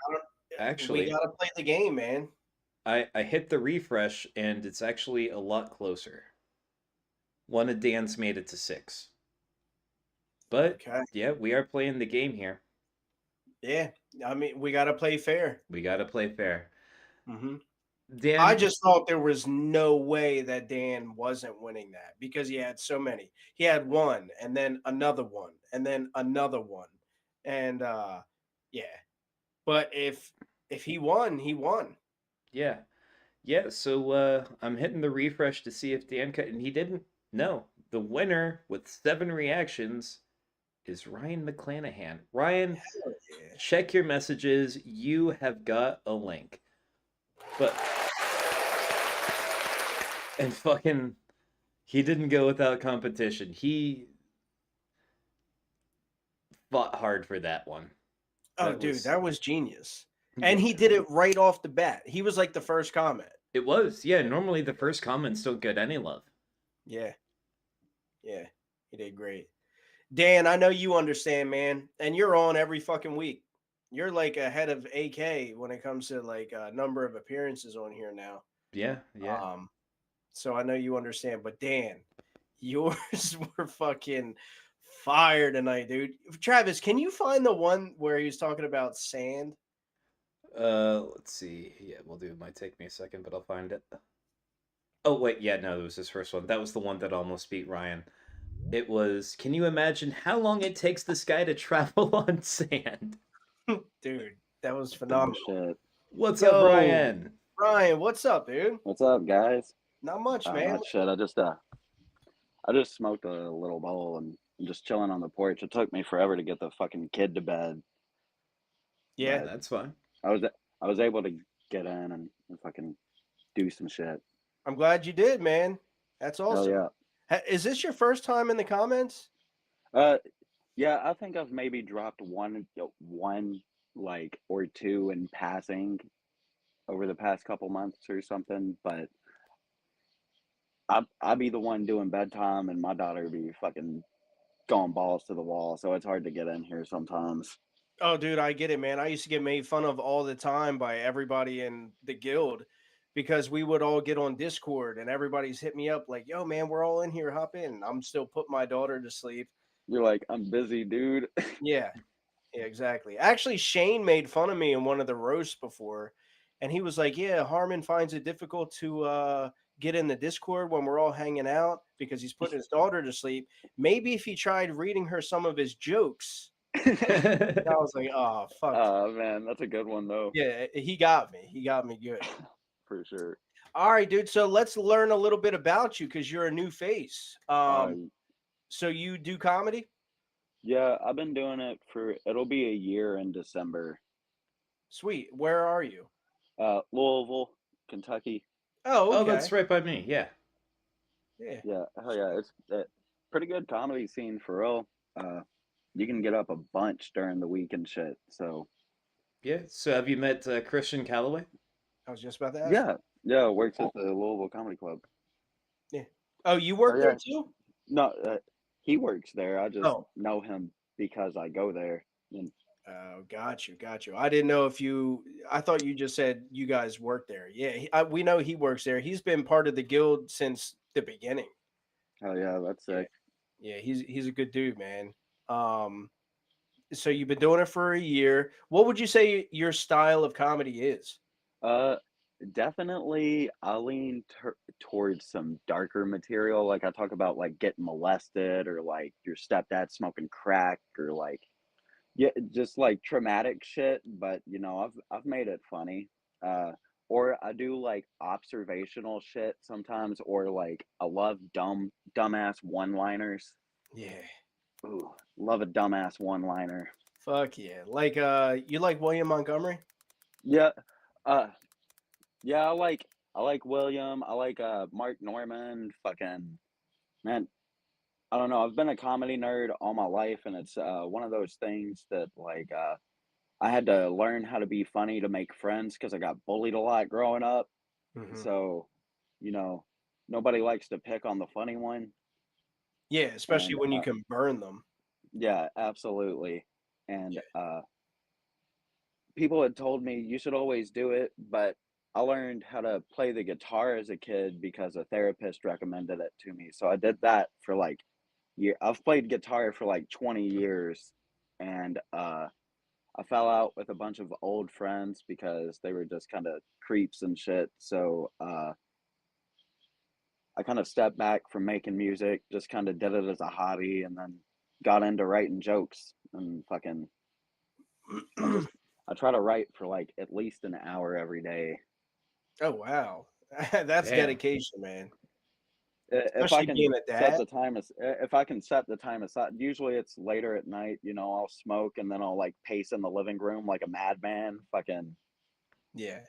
actually, we gotta play the game, man. I hit the refresh, and it's actually a lot closer. One of Dan's made it to 6. But yeah, we are playing the game here. Yeah, I mean, we gotta play fair. We gotta play fair. Mm-hmm. Dan, I just thought there was no way that Dan wasn't winning that because he had so many. He had one, and then another one, and then another one, and yeah. But if he won, he won. Yeah. Yeah, so I'm hitting the refresh to see if Dan cut, and he didn't. No, the winner with 7 reactions is Ryan McClanahan. Ryan, check your messages. You have got a link. But and fucking he didn't go without competition. He fought hard for that one. Oh, dude, that was genius. And he did it right off the bat. He was like the first comment. It was. Yeah, normally the first comments don't get any love. Yeah. Yeah, he did great. Dan, I know you understand, man. And you're on every fucking week. You're like ahead of AK when it comes to like a number of appearances on here now. Yeah, yeah. So I know you understand. But Dan, yours were fucking fire tonight, dude. Travis, can you find the one where he was talking about sand? Let's see. Yeah, we'll do. It might take me a second, but I'll find it. Oh wait, yeah, no, it was his first one. That was the one that almost beat Ryan. It was, "Can you imagine how long it takes this guy to travel on sand?" Dude, that was phenomenal. What's up, Ryan? Ryan, what's up, dude? What's up, guys? Not much, man. Not shit. I just smoked a little bowl and I'm just chilling on the porch. It took me forever to get the fucking kid to bed. Yeah, but that's fine. I was able to get in and fucking do some shit. I'm glad you did, man. That's awesome. Hell Is this your first time in the comments? Yeah, I think I've maybe dropped one like or two in passing over the past couple months or something, but I'll be the one doing bedtime and my daughter be fucking going balls to the wall, so it's hard to get in here sometimes. Oh, dude, I get it, man. I used to get made fun of all the time by everybody in the guild because we would all get on Discord and everybody's hit me up like, "Yo, man, we're all in here. Hop in." I'm still putting my daughter to sleep. You're like, "I'm busy, dude." Yeah, exactly. Actually, Shane made fun of me in one of the roasts before, and he was like, "Yeah, Harmon finds it difficult to get in the Discord when we're all hanging out because he's putting his daughter to sleep. Maybe if he tried reading her some of his jokes." And I was like, "Oh, fuck." Oh, man, that's a good one, though. Yeah, he got me. He got me good. For sure. All right, dude. So let's learn a little bit about you because you're a new face. So you do comedy? Yeah, I've been doing it it'll be a year in December. Sweet. Where are you? Louisville, Kentucky. Oh, okay. Oh, that's right by me. Yeah. Yeah, hell yeah, it's a pretty good comedy scene for real. You can get up a bunch during the week and shit. So Yeah. So have you met Christian Calloway? I was just about to ask yeah, yeah, works at the Louisville Comedy Club. you. Yeah. Oh, you Oh work there yeah, too? no, he works there. I just Oh. know him because I go there. And Oh, got you, got you. I didn't know if you. I thought you just said you guys work there. Yeah, we know he works there. He's been part of the guild since the beginning. hell yeah, that's Yeah, sick. yeah. He's a good dude, man. Um, so you've been doing it for a year. What would you say your style of comedy is? Uh, definitely, I lean towards some darker material. Like I talk about like getting molested or like your stepdad smoking crack or like yeah, just like traumatic shit. But you know, I've made it funny. Uh, or I do like observational shit sometimes, or like I love dumbass one-liners. Yeah. Ooh, love a dumbass one-liner. Fuck yeah. Like you like William Montgomery? Yeah, uh, yeah, I like William. I like Mark Norman. Fucking man, I don't know. I've been a comedy nerd all my life, and it's one of those things that like I had to learn how to be funny to make friends because I got bullied a lot growing up. Hmm. So, you know, nobody likes to pick on the funny one, Yeah, especially and when you can burn them. yeah, absolutely. And Yeah. people had told me you should always do it, but I learned how to play the guitar as a kid because a therapist recommended it to me. So I did that for like year. I've played guitar for like 20 years, and I fell out with a bunch of old friends because they were just kind of creeps and shit. So I kind of stepped back from making music, just kind of did it as a hobby, and then got into writing jokes and fucking. I try to write for like at least an hour every day. Oh wow. That's Damn. dedication, man. If I Especially can being a set dad. the time as if I can set the time aside, usually it's later at night. You know, I'll smoke and then I'll like pace in the living room like a madman. Fucking Yeah.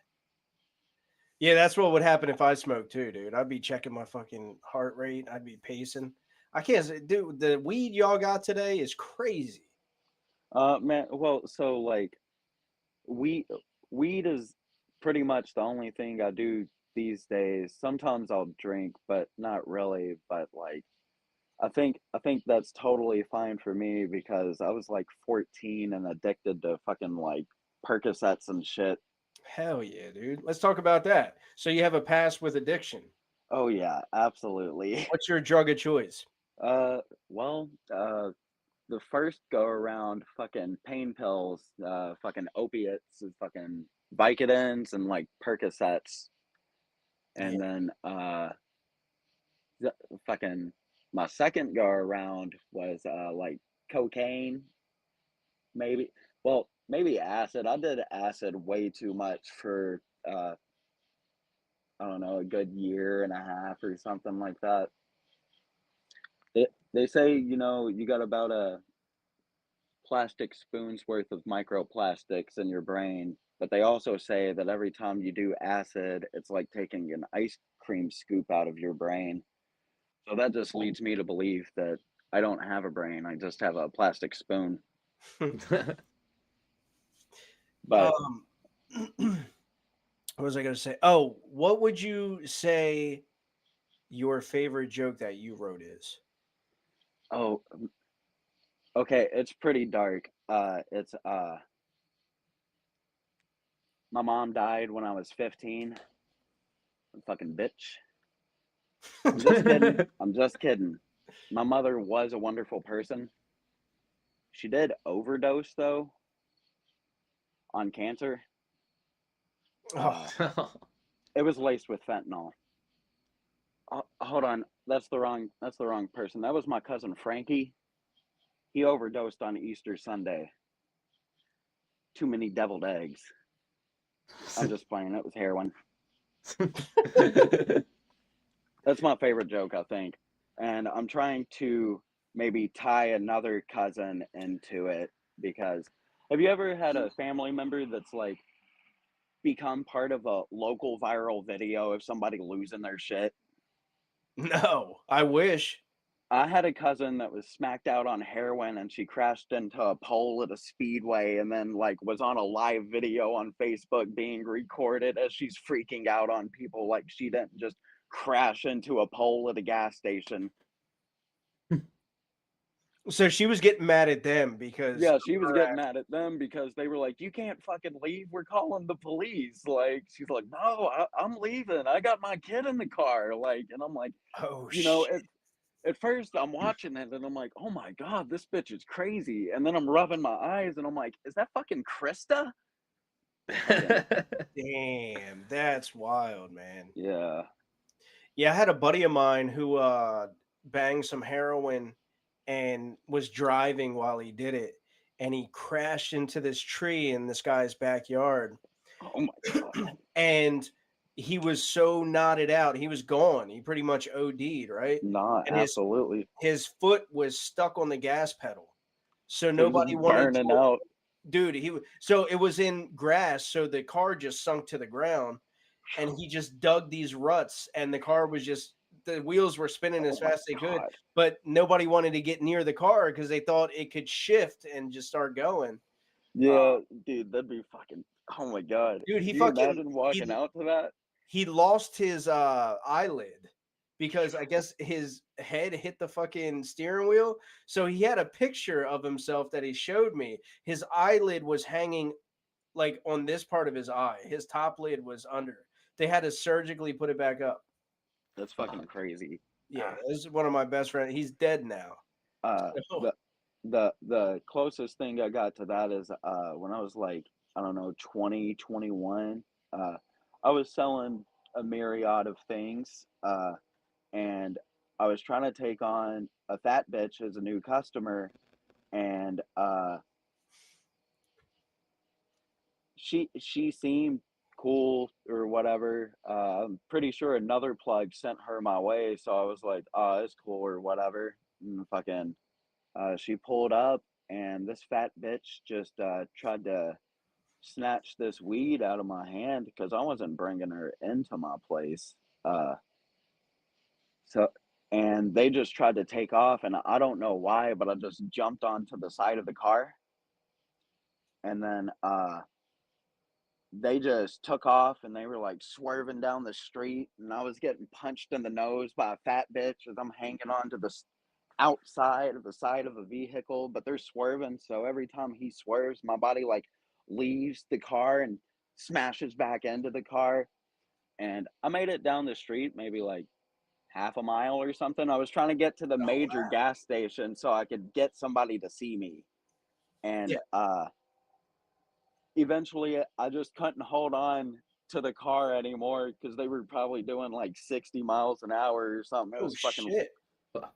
Yeah, that's what would happen if I smoked too, dude. I'd be checking my fucking heart rate. I'd be pacing. I can't say, dude, the weed y'all got today is crazy. man. Well, so like weed weed is pretty much the only thing I do these days. Sometimes I'll drink, but not really. But like I think that's totally fine for me because I was like 14 and addicted to fucking like Percocets and shit. Hell yeah, dude. Let's talk about that. So you have a past with addiction. Oh yeah, absolutely. What's your drug of choice? Uh, well, the first go around, fucking pain pills, fucking opiates, and fucking Vicodins, and like Percocets, Yeah. and then fucking my second go around was like cocaine, maybe. Well, maybe acid. I did acid way too much for I don't know, a good year and a half or something like that. They say you got about a plastic spoon's worth of microplastics in your brain, but they also say that every time you do acid, it's like taking an ice cream scoop out of your brain. So that just leads me to believe that I don't have a brain, I just have a plastic spoon. But um what was I gonna say? Oh, what would you say your favorite joke that you wrote is? oh, okay, it's pretty dark. It's my mom died when I was 15. Fucking bitch. I'm just kidding. I'm just kidding. My mother was a wonderful person. She did overdose though on cancer. Oh, Uh, it was laced with fentanyl. Hold on, that's the wrong person. That was my cousin Frankie. He overdosed on Easter Sunday. Too many deviled eggs. I'm just playing. It was heroin. That's my favorite joke, I think. And I'm trying to maybe tie another cousin into it because have you ever had a family member that's like become part of a local viral video of somebody losing their shit? No, I wish. I had a cousin that was smacked out on heroin and she crashed into a pole at a speedway and then like was on a live video on Facebook being recorded as she's freaking out on people like she didn't just crash into a pole at a gas station. So she was getting mad at them because Yeah, of she was her getting act- mad at them because they were like, "You can't fucking leave. We're calling the police." Like, she's like, "No, I'm leaving. I got my kid in the car." Like, and I'm like, Oh you know, shit. at first I'm watching it and I'm like, "Oh my god, this bitch is crazy." And then I'm rubbing my eyes and I'm like, "Is that fucking Krista?" Fucking, Damn, that's wild, man. yeah. Yeah, I had a buddy of mine who banged some heroin and was driving while he did it, and he crashed into this tree in this guy's backyard. Oh my god. And he was so knotted out, he was gone. He pretty much OD'd, right? Nah, And absolutely. his foot was stuck on the gas pedal. So So he's nobody just wanted burning to out. dude, so it was in grass, so the car just sunk to the ground and he just dug these ruts and the car was just the wheels were spinning as Oh my fast as they could, god. but nobody wanted to get near the car because they thought it could shift and just start going. Yeah, dude, that'd be fucking. Oh my god. Dude, Could you imagine walking he out to that? he lost his eyelid because I guess his head hit the fucking steering wheel. So he had a picture of himself that he showed me. His eyelid was hanging like on this part of his eye. His top lid was under. They had to surgically put it back up. That's fucking crazy. Yeah, this is one of my best friends. He's dead now. Uh, So, the closest thing I got to that is when I was like, I don't know, 20, 21. I was selling a myriad of things, and I was trying to take on a fat bitch as a new customer, and she seemed cool or whatever. I'm pretty sure another plug sent her my way, so I was like, "Oh, it's cool" or whatever. And fucking, she pulled up, and this fat bitch just tried to snatch this weed out of my hand because I wasn't bringing her into my place. Uh, so, and they just tried to take off, and I don't know why, but I just jumped onto the side of the car, and then they just took off and they were like swerving down the street and I was getting punched in the nose by a fat bitch as I'm hanging on to the outside of the side of a vehicle, but they're swerving. So every time he swerves, my body like leaves the car and smashes back into the car. And I made it down the street, maybe like half a mile or something. I was trying to get to the major gas station so I could get somebody to see me. And yeah. eventually I just couldn't hold on to the car anymore because they were probably doing like 60 miles an hour or something. It Oh was fucking, shit.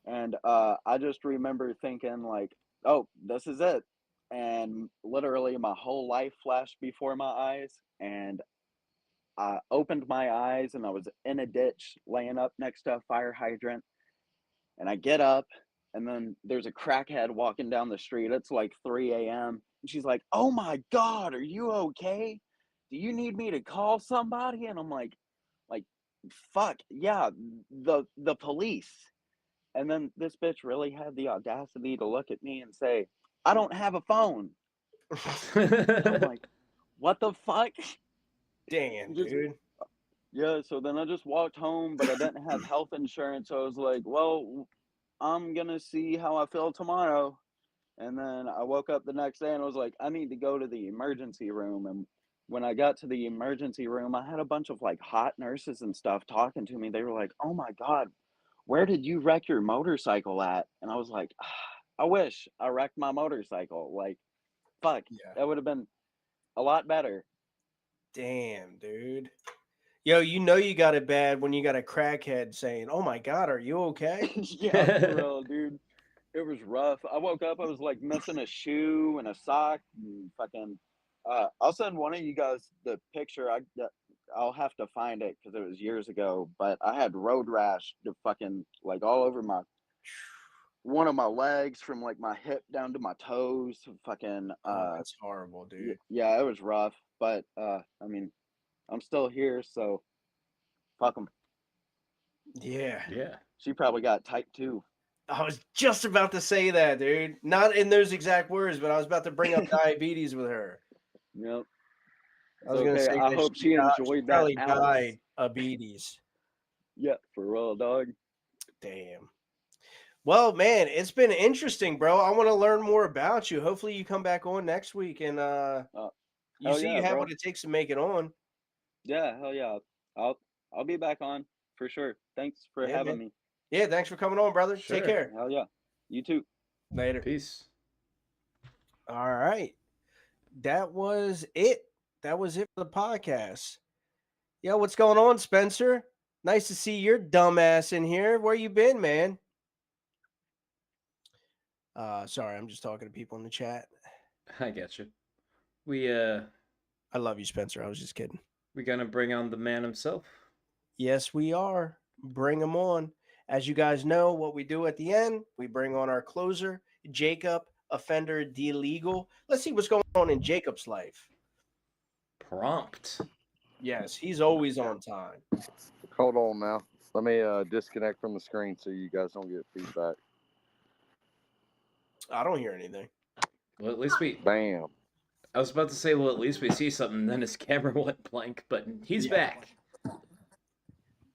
and I just remember thinking like, oh, this is it. And literally my whole life flashed before my eyes, and I opened my eyes and I was in a ditch laying up next to a fire hydrant, and I get up, and then there's a crackhead walking down the street. It's like 3 a.m. And she's like, "Oh my God, are you okay? Do you need me to call somebody?" And I'm like, fuck, yeah, the police. And then this bitch really had the audacity to look at me and say, "I don't have a phone." And I'm like, what the fuck? Damn, Just dude. yeah, so then I just walked home, but I didn't have health insurance. So I was like, well, I'm gonna see how I feel tomorrow. And then I woke up the next day and I was like, I need to go to the emergency room. And when I got to the emergency room, I had a bunch of like hot nurses and stuff talking to me. They were like, "Oh my God, where did you wreck your motorcycle at?" And I was like, I wish I wrecked my motorcycle. Like, fuck, Yeah. that would have been a lot better. Damn, dude. Yo, you know you got it bad when you got a crackhead saying, "Oh my God, are you okay?" Yeah, for real, dude. It was rough. I woke up, I was like missing a shoe and a sock and fucking. I'll send one of you guys the picture. I'll have to find it because it was years ago. But I had road rash, to fucking like all over my one of my legs from like my hip down to my toes. Fucking. Oh, that's horrible, dude. Yeah, it was rough. But I mean, I'm still here, so fuck them. Yeah. Yeah. She probably got type 2. I was just about to say that, dude. Not in those exact words, but I was about to bring up diabetes with her. Yep. I was gonna Okay, say I that hope she enjoyed that probably ounce. died of diabetes. Yeah, for real, dog. Damn. Well, man, it's been interesting, bro. I want to learn more about you. Hopefully, you come back on next week, and you Hell see yeah, you have bro. what it takes to make it on. Yeah, hell yeah. I'll be back on for sure. Thanks for Yeah, having man. me. Yeah, thanks for coming on, brother. Sure. Take care. Hell yeah. You too. Later. Peace. All right. That was it. That was it for the podcast. Yo, what's going on, Spencer? Nice to see your dumbass in here. Where you been, man? Sorry, I'm just talking to people in the chat. I get you. We I love you, Spencer. I was just kidding. we gonna bring on the man himself. Yes, we are. Bring him on. As you guys know, what we do at the end, we bring on our closer, Jacob, offender de legal. Let's see what's going on in Jacob's life. Prompt. Yes, he's always on time. Hold on now. Let me disconnect from the screen so you guys don't get feedback. I don't hear anything. Well, at least we. Bam. I was about to say, well, at least we see something. Then his camera went blank, but he's back.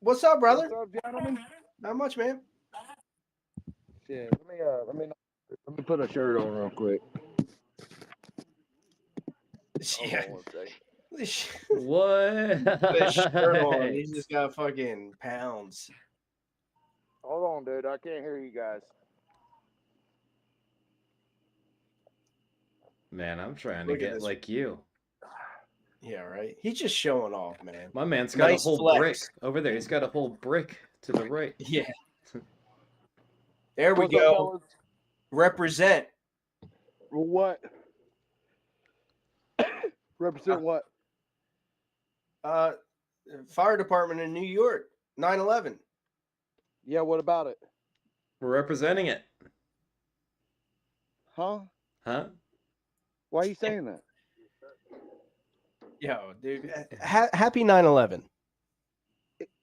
What's up, brother? What's up, gentlemen? Not much, man. Shit, let me put a shirt on real quick. Yeah. What? Put his shirt on. He's just got fucking pounds. Hold on, dude. I can't hear you guys. Man, I'm trying to Look at get this. like you. Yeah, right. He's just showing off, man. My man's got Nice a whole flex. brick over there. He's got a whole brick to the right. Yeah. There we What's up, go. fellas? Represent. What? Represent what? Fire department in New York. 9/11. Yeah, what about it? We're representing it. Huh? Huh? Why are you saying that? Yo, dude. Happy 9/11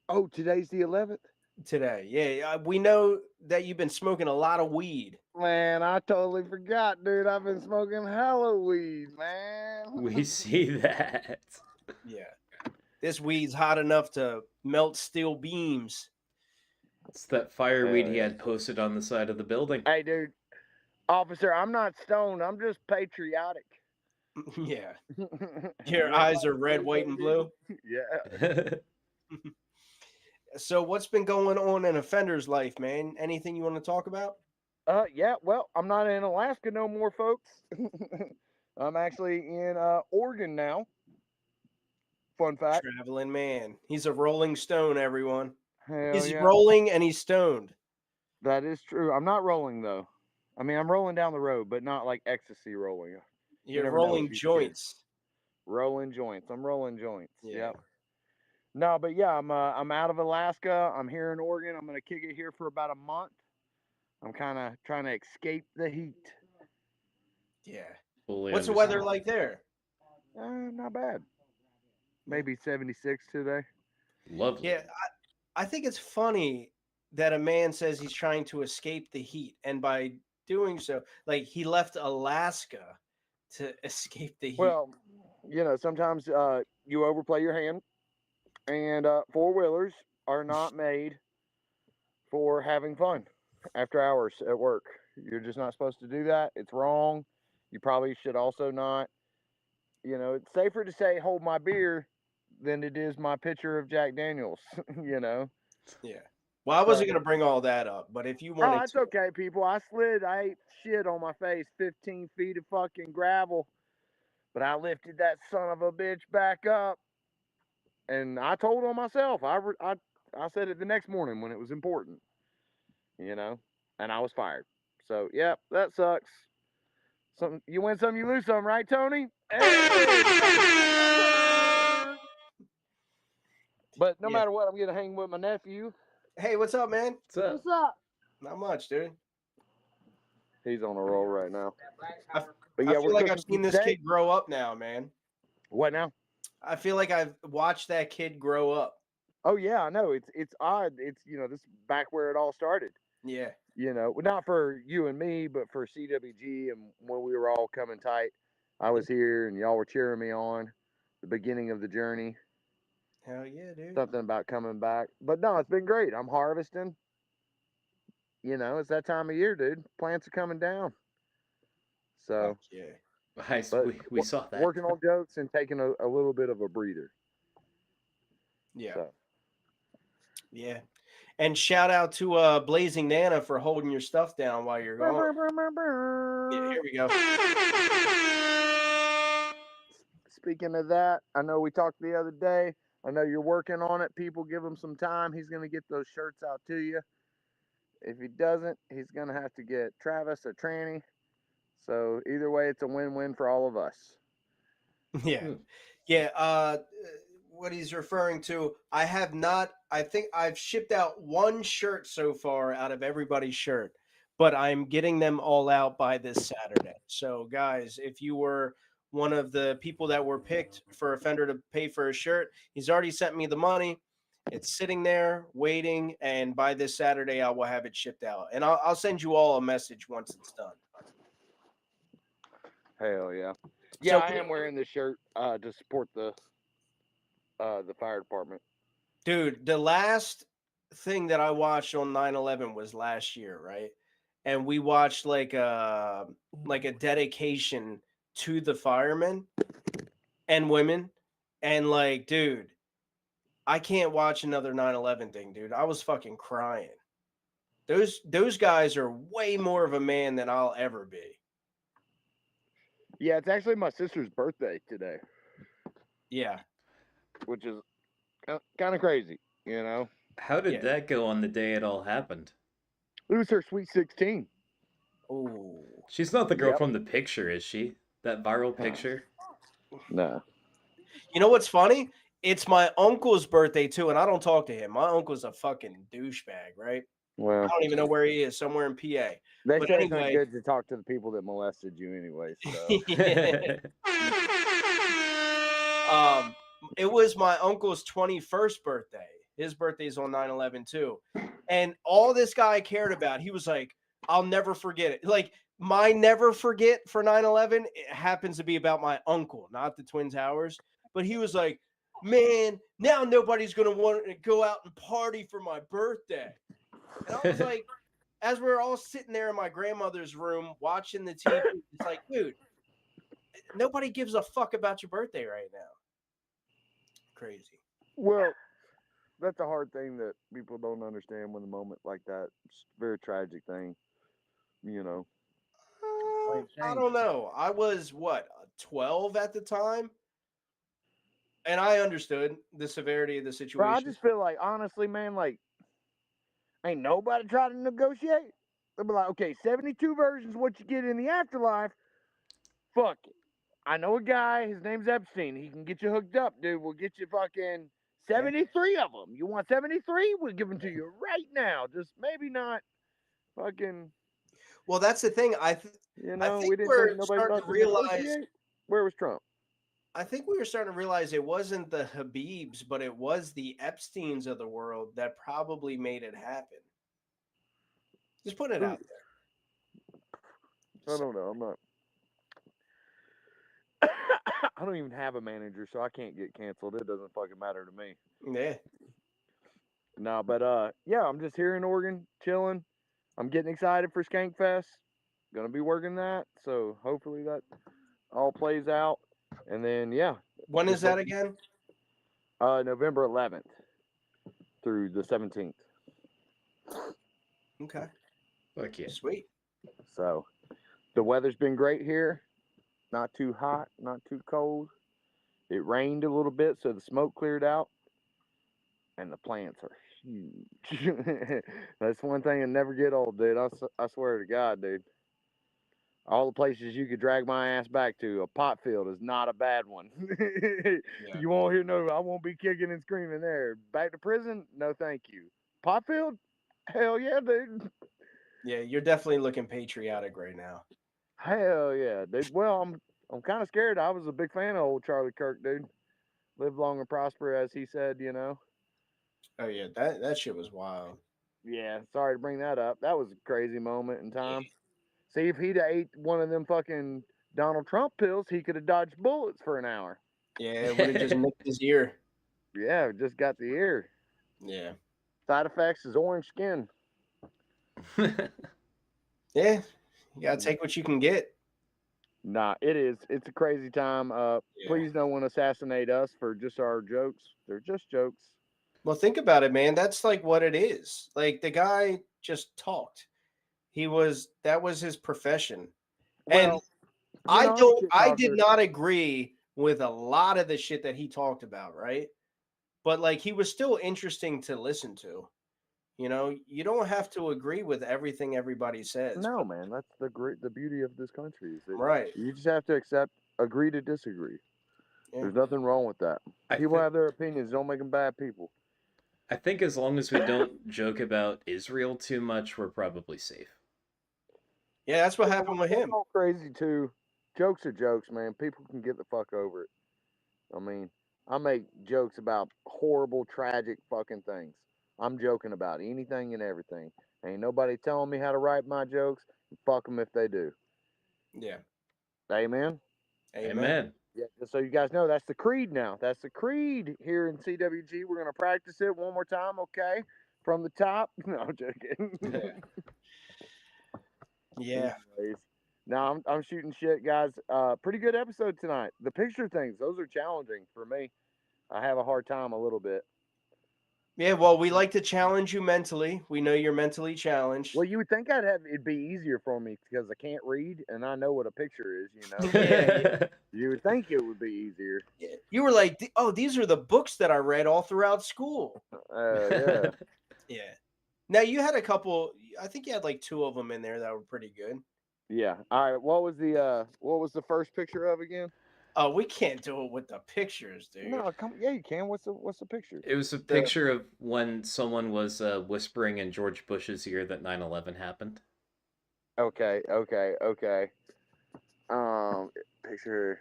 Oh, today's the 11th? today. Yeah, we know that you've been smoking a lot of weed. Man, I totally forgot, dude. I've been smoking hella weed, man. We see that. Yeah. This weed's hot enough to melt steel beams. It's that fireweed he had posted on the side of the building. Hey, dude. Officer, I'm not stoned. I'm just patriotic. Yeah. Your eyes are red, white, and blue. Yeah. So what's been going on in offender's life, man? Anything you want to talk about? Yeah, well, I'm not in Alaska no more, folks. I'm actually in Oregon now. Fun fact. Traveling man. He's a rolling stone, everyone. Hell He's yeah. rolling and he's stoned. That is true. I'm not rolling, though. I mean, I'm rolling down the road, but not like ecstasy rolling. You're never know rolling if you joints. Rolling joints. I'm rolling joints. Yeah. Yep. No, but yeah, I'm out of Alaska. I'm here in Oregon. I'm gonna kick it here for about a month. I'm kind of trying to escape the heat. Yeah. Fully What's the weather understand. like there? Not bad. Maybe 76 today. Lovely. Yeah, I think it's funny that a man says he's trying to escape the heat, and by doing so, like he left Alaska to escape the heat. Well, you know, sometimes you overplay your hand, and four-wheelers are not made for having fun after hours at work. You're just not supposed to do that. It's wrong. You probably should also not. You know, it's safer to say hold my beer than it is my pitcher of Jack Daniels, you know. Yeah. Well, I wasn't going to bring all that up, but if you wanted Oh, it's to. okay, people. I ate shit on my face, 15 feet of fucking gravel. But I lifted that son of a bitch back up. And I told on myself. I said it the next morning when it was important. You know? And I was fired. So, yeah, that sucks. You win some, you lose some, right, Tony? But no matter what, I'm going to hang with my nephew. Hey, what's up, man? What's up? What's up? Not much, dude. He's on a roll right now. I But yeah, feel we're like cooking I've seen this today. kid grow up now, man. What now? I feel like I've watched that kid grow up. Oh yeah, I know. It's odd. It's this is back where it all started. Yeah. Not for you and me, but for CWG and when we were all coming tight. I was here and y'all were cheering me on. The beginning of the journey. Hell yeah, dude. Something about coming back. But no, it's been great. I'm harvesting. It's that time of year, dude. Plants are coming down. Fuck So, yeah. but We saw that. working on jokes and taking a little bit of a breather. Yeah. So, Yeah. And shout out to Blazing Nana for holding your stuff down while you're gone. Yeah, here we go. speaking of that, I know we talked the other day. I know you're working on it. People, give him some time. He's going to get those shirts out to you. If he doesn't, he's going to have to get Travis a tranny. So either way, it's a win-win for all of us. Yeah. Yeah. What he's referring to, I think I've shipped out one shirt so far out of everybody's shirt, but I'm getting them all out by this Saturday. So, guys, if you were one of the people that were picked for a Fender to pay for a shirt, he's already sent me the money. It's sitting there waiting, and by this Saturday, I will have it shipped out. And I'll send you all a message once it's done. Hell yeah. Yeah, So- I am wearing this shirt to support the fire department. Dude, the last thing that I watched on 9/11 was last year, right? And we watched like a dedication to the firemen and women. And like, dude, I can't watch another 9/11 thing, dude. I was fucking crying. Those guys are way more of a man than I'll ever be. Yeah, it's actually my sister's birthday today. Yeah. Which is kind of crazy, How did that go on the day it all happened? It was her sweet 16. Oh. She's not the girl Yep. from the picture, is she? That viral picture? No. You know what's funny? It's my uncle's birthday too, and I don't talk to him. My uncle's a fucking douchebag, right? Well, I don't even know where he is, somewhere in PA. They But say anyway, it's not good to talk to the people that molested you anyway. So. It was my uncle's 21st birthday. His birthday's on 9/11 too. And all this guy cared about, he was like, I'll never forget it. Like, my never forget for 9/11, it happens to be about my uncle, not the Twin Towers. But he was like, man, now nobody's going to want to go out and party for my birthday. And I was like, as we were all sitting there in my grandmother's room watching the TV, it's like, dude, nobody gives a fuck about your birthday right now. Crazy. Well, that's a hard thing that people don't understand when a moment like that. It's a very tragic thing, I don't know. I was 12 at the time, and I understood the severity of the situation. Bro, I just feel like, honestly, man, like, ain't nobody trying to negotiate. They'll be like, okay, 72 versions what you get in the afterlife. Fuck it. I know a guy, his name's Epstein. He can get you hooked up, dude. We'll get you fucking 73 of them. You want 73? We'll give them to you right now. Just maybe not fucking. Well, that's the thing. I think we didn't we're think nobody starting about to realize. negotiate. Where was Trump? I think we were starting to realize it wasn't the Habibs, but it was the Epsteins of the world that probably made it happen. Just put it out there. I don't know. I'm not. I don't even have a manager, so I can't get canceled. It doesn't fucking matter to me. Yeah. No, but yeah, I'm just here in Oregon, chilling. I'm getting excited for Skank Fest. Gonna be working that, so hopefully that all plays out. And then yeah. When is that again? November 11th through the 17th. Okay. Fuck yeah. Sweet. So the weather's been great here. Not too hot, not too cold. It rained a little bit, so the smoke cleared out. And the plants are huge. That's one thing that never get old, dude. I swear to God, dude. All the places you could drag my ass back to, a pot field is not a bad one. You won't hear no, I won't be kicking and screaming there. Back to prison? No, thank you. Pot field? Hell yeah, dude. Yeah, you're definitely looking patriotic right now. Hell yeah, dude. Well, I'm kind of scared. I was a big fan of old Charlie Kirk, dude. Live long and prosper, as he said, Oh yeah, that shit was wild. Yeah, sorry to bring that up. That was a crazy moment in time. See, if he'd ate one of them fucking Donald Trump pills, he could have dodged bullets for an hour. Yeah, it would have just nicked his ear. Yeah, just got the ear. Yeah. Side effects is orange skin. Yeah, you gotta take what you can get. Nah, it is. It's a crazy time. Yeah. Please no one assassinate us for just our jokes. They're just jokes. Well, think about it, man. That's like what it is. Like the guy just talked. That was his profession. And Well, you know, I'm a shit I did talker. not agree with a lot of the shit that he talked about, right? But like he was still interesting to listen to. You know, you don't have to agree with everything everybody says. No, man, that's the beauty of this country. Is that Right. You just have to agree to disagree. Yeah. There's nothing wrong with that. People have their opinions. Don't make them bad people. I think as long as we don't joke about Israel too much, we're probably safe. Yeah, that's what happened with him. All crazy too. Jokes are jokes, man. People can get the fuck over it. I mean, I make jokes about horrible, tragic fucking things. I'm joking about anything and everything. Ain't nobody telling me how to write my jokes. Fuck them if they do. Yeah. Amen. Amen. Yeah, just so you guys know, that's the creed now. That's the creed here in CWG. We're gonna practice it one more time, okay? From the top. No, I'm joking. Yeah. Anyways, now I'm shooting shit, guys. Pretty good episode tonight. The picture things, those are challenging for me. I have a hard time a little bit. Yeah, well, we like to challenge you mentally. We know you're mentally challenged. Well, you would think it'd be easier for me because I can't read and I know what a picture is, you know. Yeah. You would think it would be easier. Yeah. You were like, oh, these are the books that I read all throughout school. Yeah. Yeah. Now you had a couple. I think you had like 2 of them in there that were pretty good. Yeah. All right. What was the first picture of again? Oh, we can't do it with the pictures, dude. No, yeah, you can. What's the picture? It was a picture of when someone was whispering in George Bush's ear that 9/11 happened. Okay. Picture.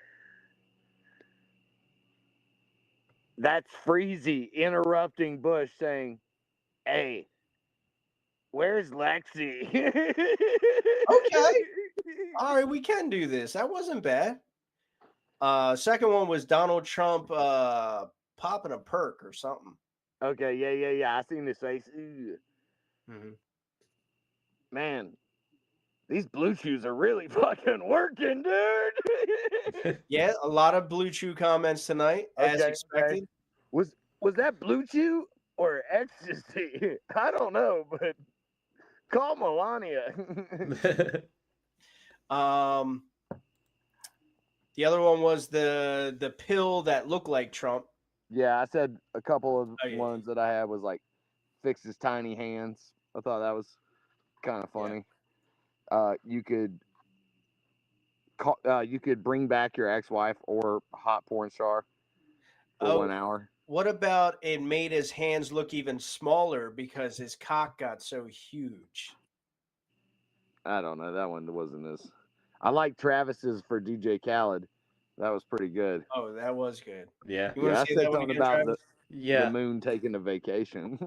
That's Freezy interrupting Bush saying, "Hey, where's Lexi?" Okay. All right, we can do this. That wasn't bad. Second one was Donald Trump popping a perk or something. Okay, yeah. I seen his face. Mm-hmm. Man, these blue chews are really fucking working, dude. Yeah, a lot of Blue Chew comments tonight, as expected. Was that Blue Chew or ecstasy? I don't know, but call Melania. The other one was the pill that looked like Trump. Yeah, I said a couple of ones that I had was like fix his tiny hands. I thought that was kind of funny. Yeah. You could bring back your ex-wife or hot porn star for 1 hour. What about it made his hands look even smaller because his cock got so huge? I don't know. That one wasn't as. I like Travis's for DJ Khaled. That was pretty good. Oh, that was good. Yeah. You want to I say said that one something again, about Travis? the moon taking a vacation.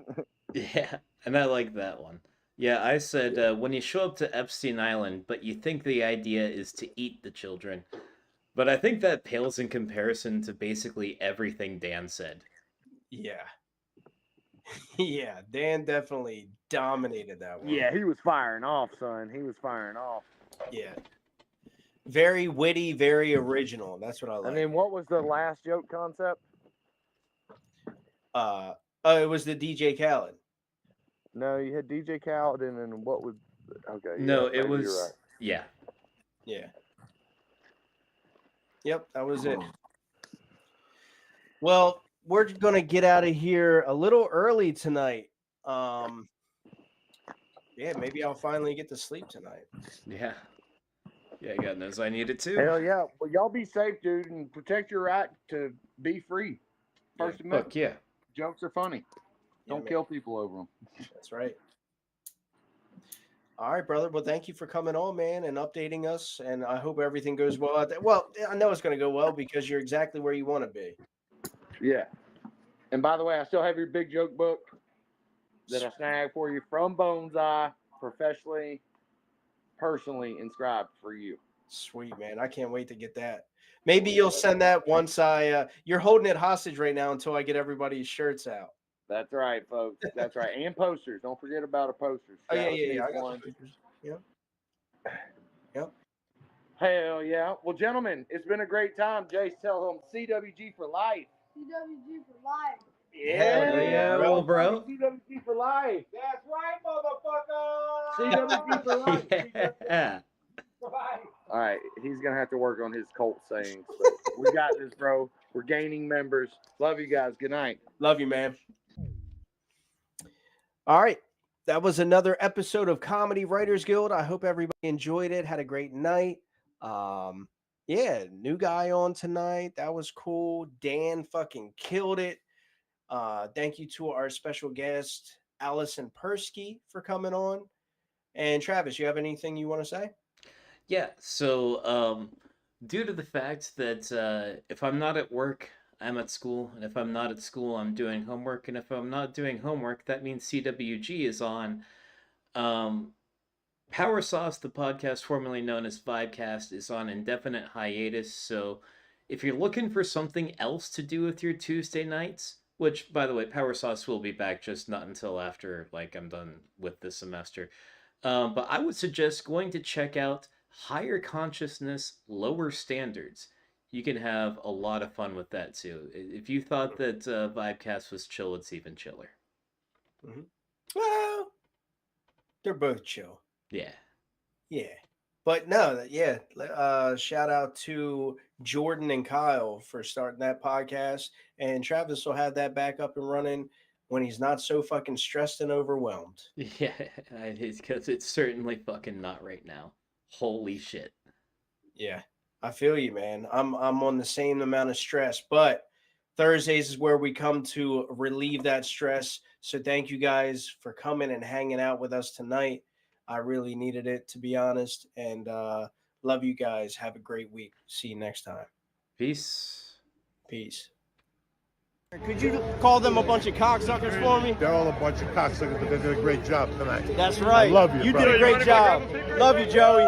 Yeah, and I like that one. Yeah, I said when you show up to Epstein Island, but you think the idea is to eat the children. But I think that pales in comparison to basically everything Dan said. Yeah. Yeah, Dan definitely dominated that one. Yeah, he was firing off, son. He was firing off. Yeah. Very witty, very original. That's what I like. And then what was the last joke concept? It was the DJ Khaled. No, you had DJ Khaled, and then what was? Okay. No, yeah, it was. You're right. Yeah. Yeah. Yep, that was it. Well, we're going to get out of here a little early tonight. Yeah, maybe I'll finally get to sleep tonight. Yeah. Yeah, God knows I need it too. Hell yeah. Well, y'all be safe, dude, and protect your right to be free. First Amendment. Fuck yeah. Jokes are funny. Don't kill people over them. That's right. All right, brother. Well, thank you for coming on, man, and updating us. And I hope everything goes well out there. Well, I know it's going to go well because you're exactly where you want to be. Yeah. And by the way, I still have your big joke book. that I snagged for you from Bonsai, personally inscribed for you. Sweet, man. I can't wait to get that. Maybe you'll send that once you're holding it hostage right now until I get everybody's shirts out. That's right, folks. That's right. And posters. Don't forget about our posters. Oh, yeah. Travis I needs got one. the pictures. Yep. Hell yeah. Well, gentlemen, it's been a great time. Jace, tell them CWG for life. CWG for life. Yeah, little bro. CWG for life. That's right, motherfucker. CWG for life. Yeah. All right, he's gonna have to work on his cult sayings, but we got this, bro. We're gaining members. Love you guys. Good night. Love you, man. All right. That was another episode of Comedy Writers Guild. I hope everybody enjoyed it. Had a great night. Yeah, new guy on tonight. That was cool. Dan fucking killed it. Thank you to our special guest, Allison Perski, for coming on. And Travis, you have anything you want to say? Yeah, so due to the fact that if I'm not at work, I'm at school, and if I'm not at school, I'm doing homework, and if I'm not doing homework, that means CWG is on. Power Sauce, the podcast formerly known as Vibecast, is on indefinite hiatus, so if you're looking for something else to do with your Tuesday nights, which, by the way, Power Sauce will be back, just not until after, like, I'm done with this semester. But I would suggest going to check out Higher Consciousness, Lower Standards. You can have a lot of fun with that, too. If you thought that Vibecast was chill, it's even chiller. Mm-hmm. Well, they're both chill. Yeah. Yeah. But no, yeah. Shout out to Jordan and Kyle for starting that podcast. And Travis will have that back up and running when he's not so fucking stressed and overwhelmed. Yeah, because it's certainly fucking not right now. Holy shit. Yeah, I feel you, man. I'm on the same amount of stress, but Thursdays is where we come to relieve that stress. So thank you guys for coming and hanging out with us tonight. I really needed it, to be honest. And love you guys. Have a great week. See you next time. Peace. Peace. Could you call them a bunch of cocksuckers for me? They're all a bunch of cocksuckers, but they did a great job tonight. That's right. I love you, You brother. did a great job. Love you, Joey.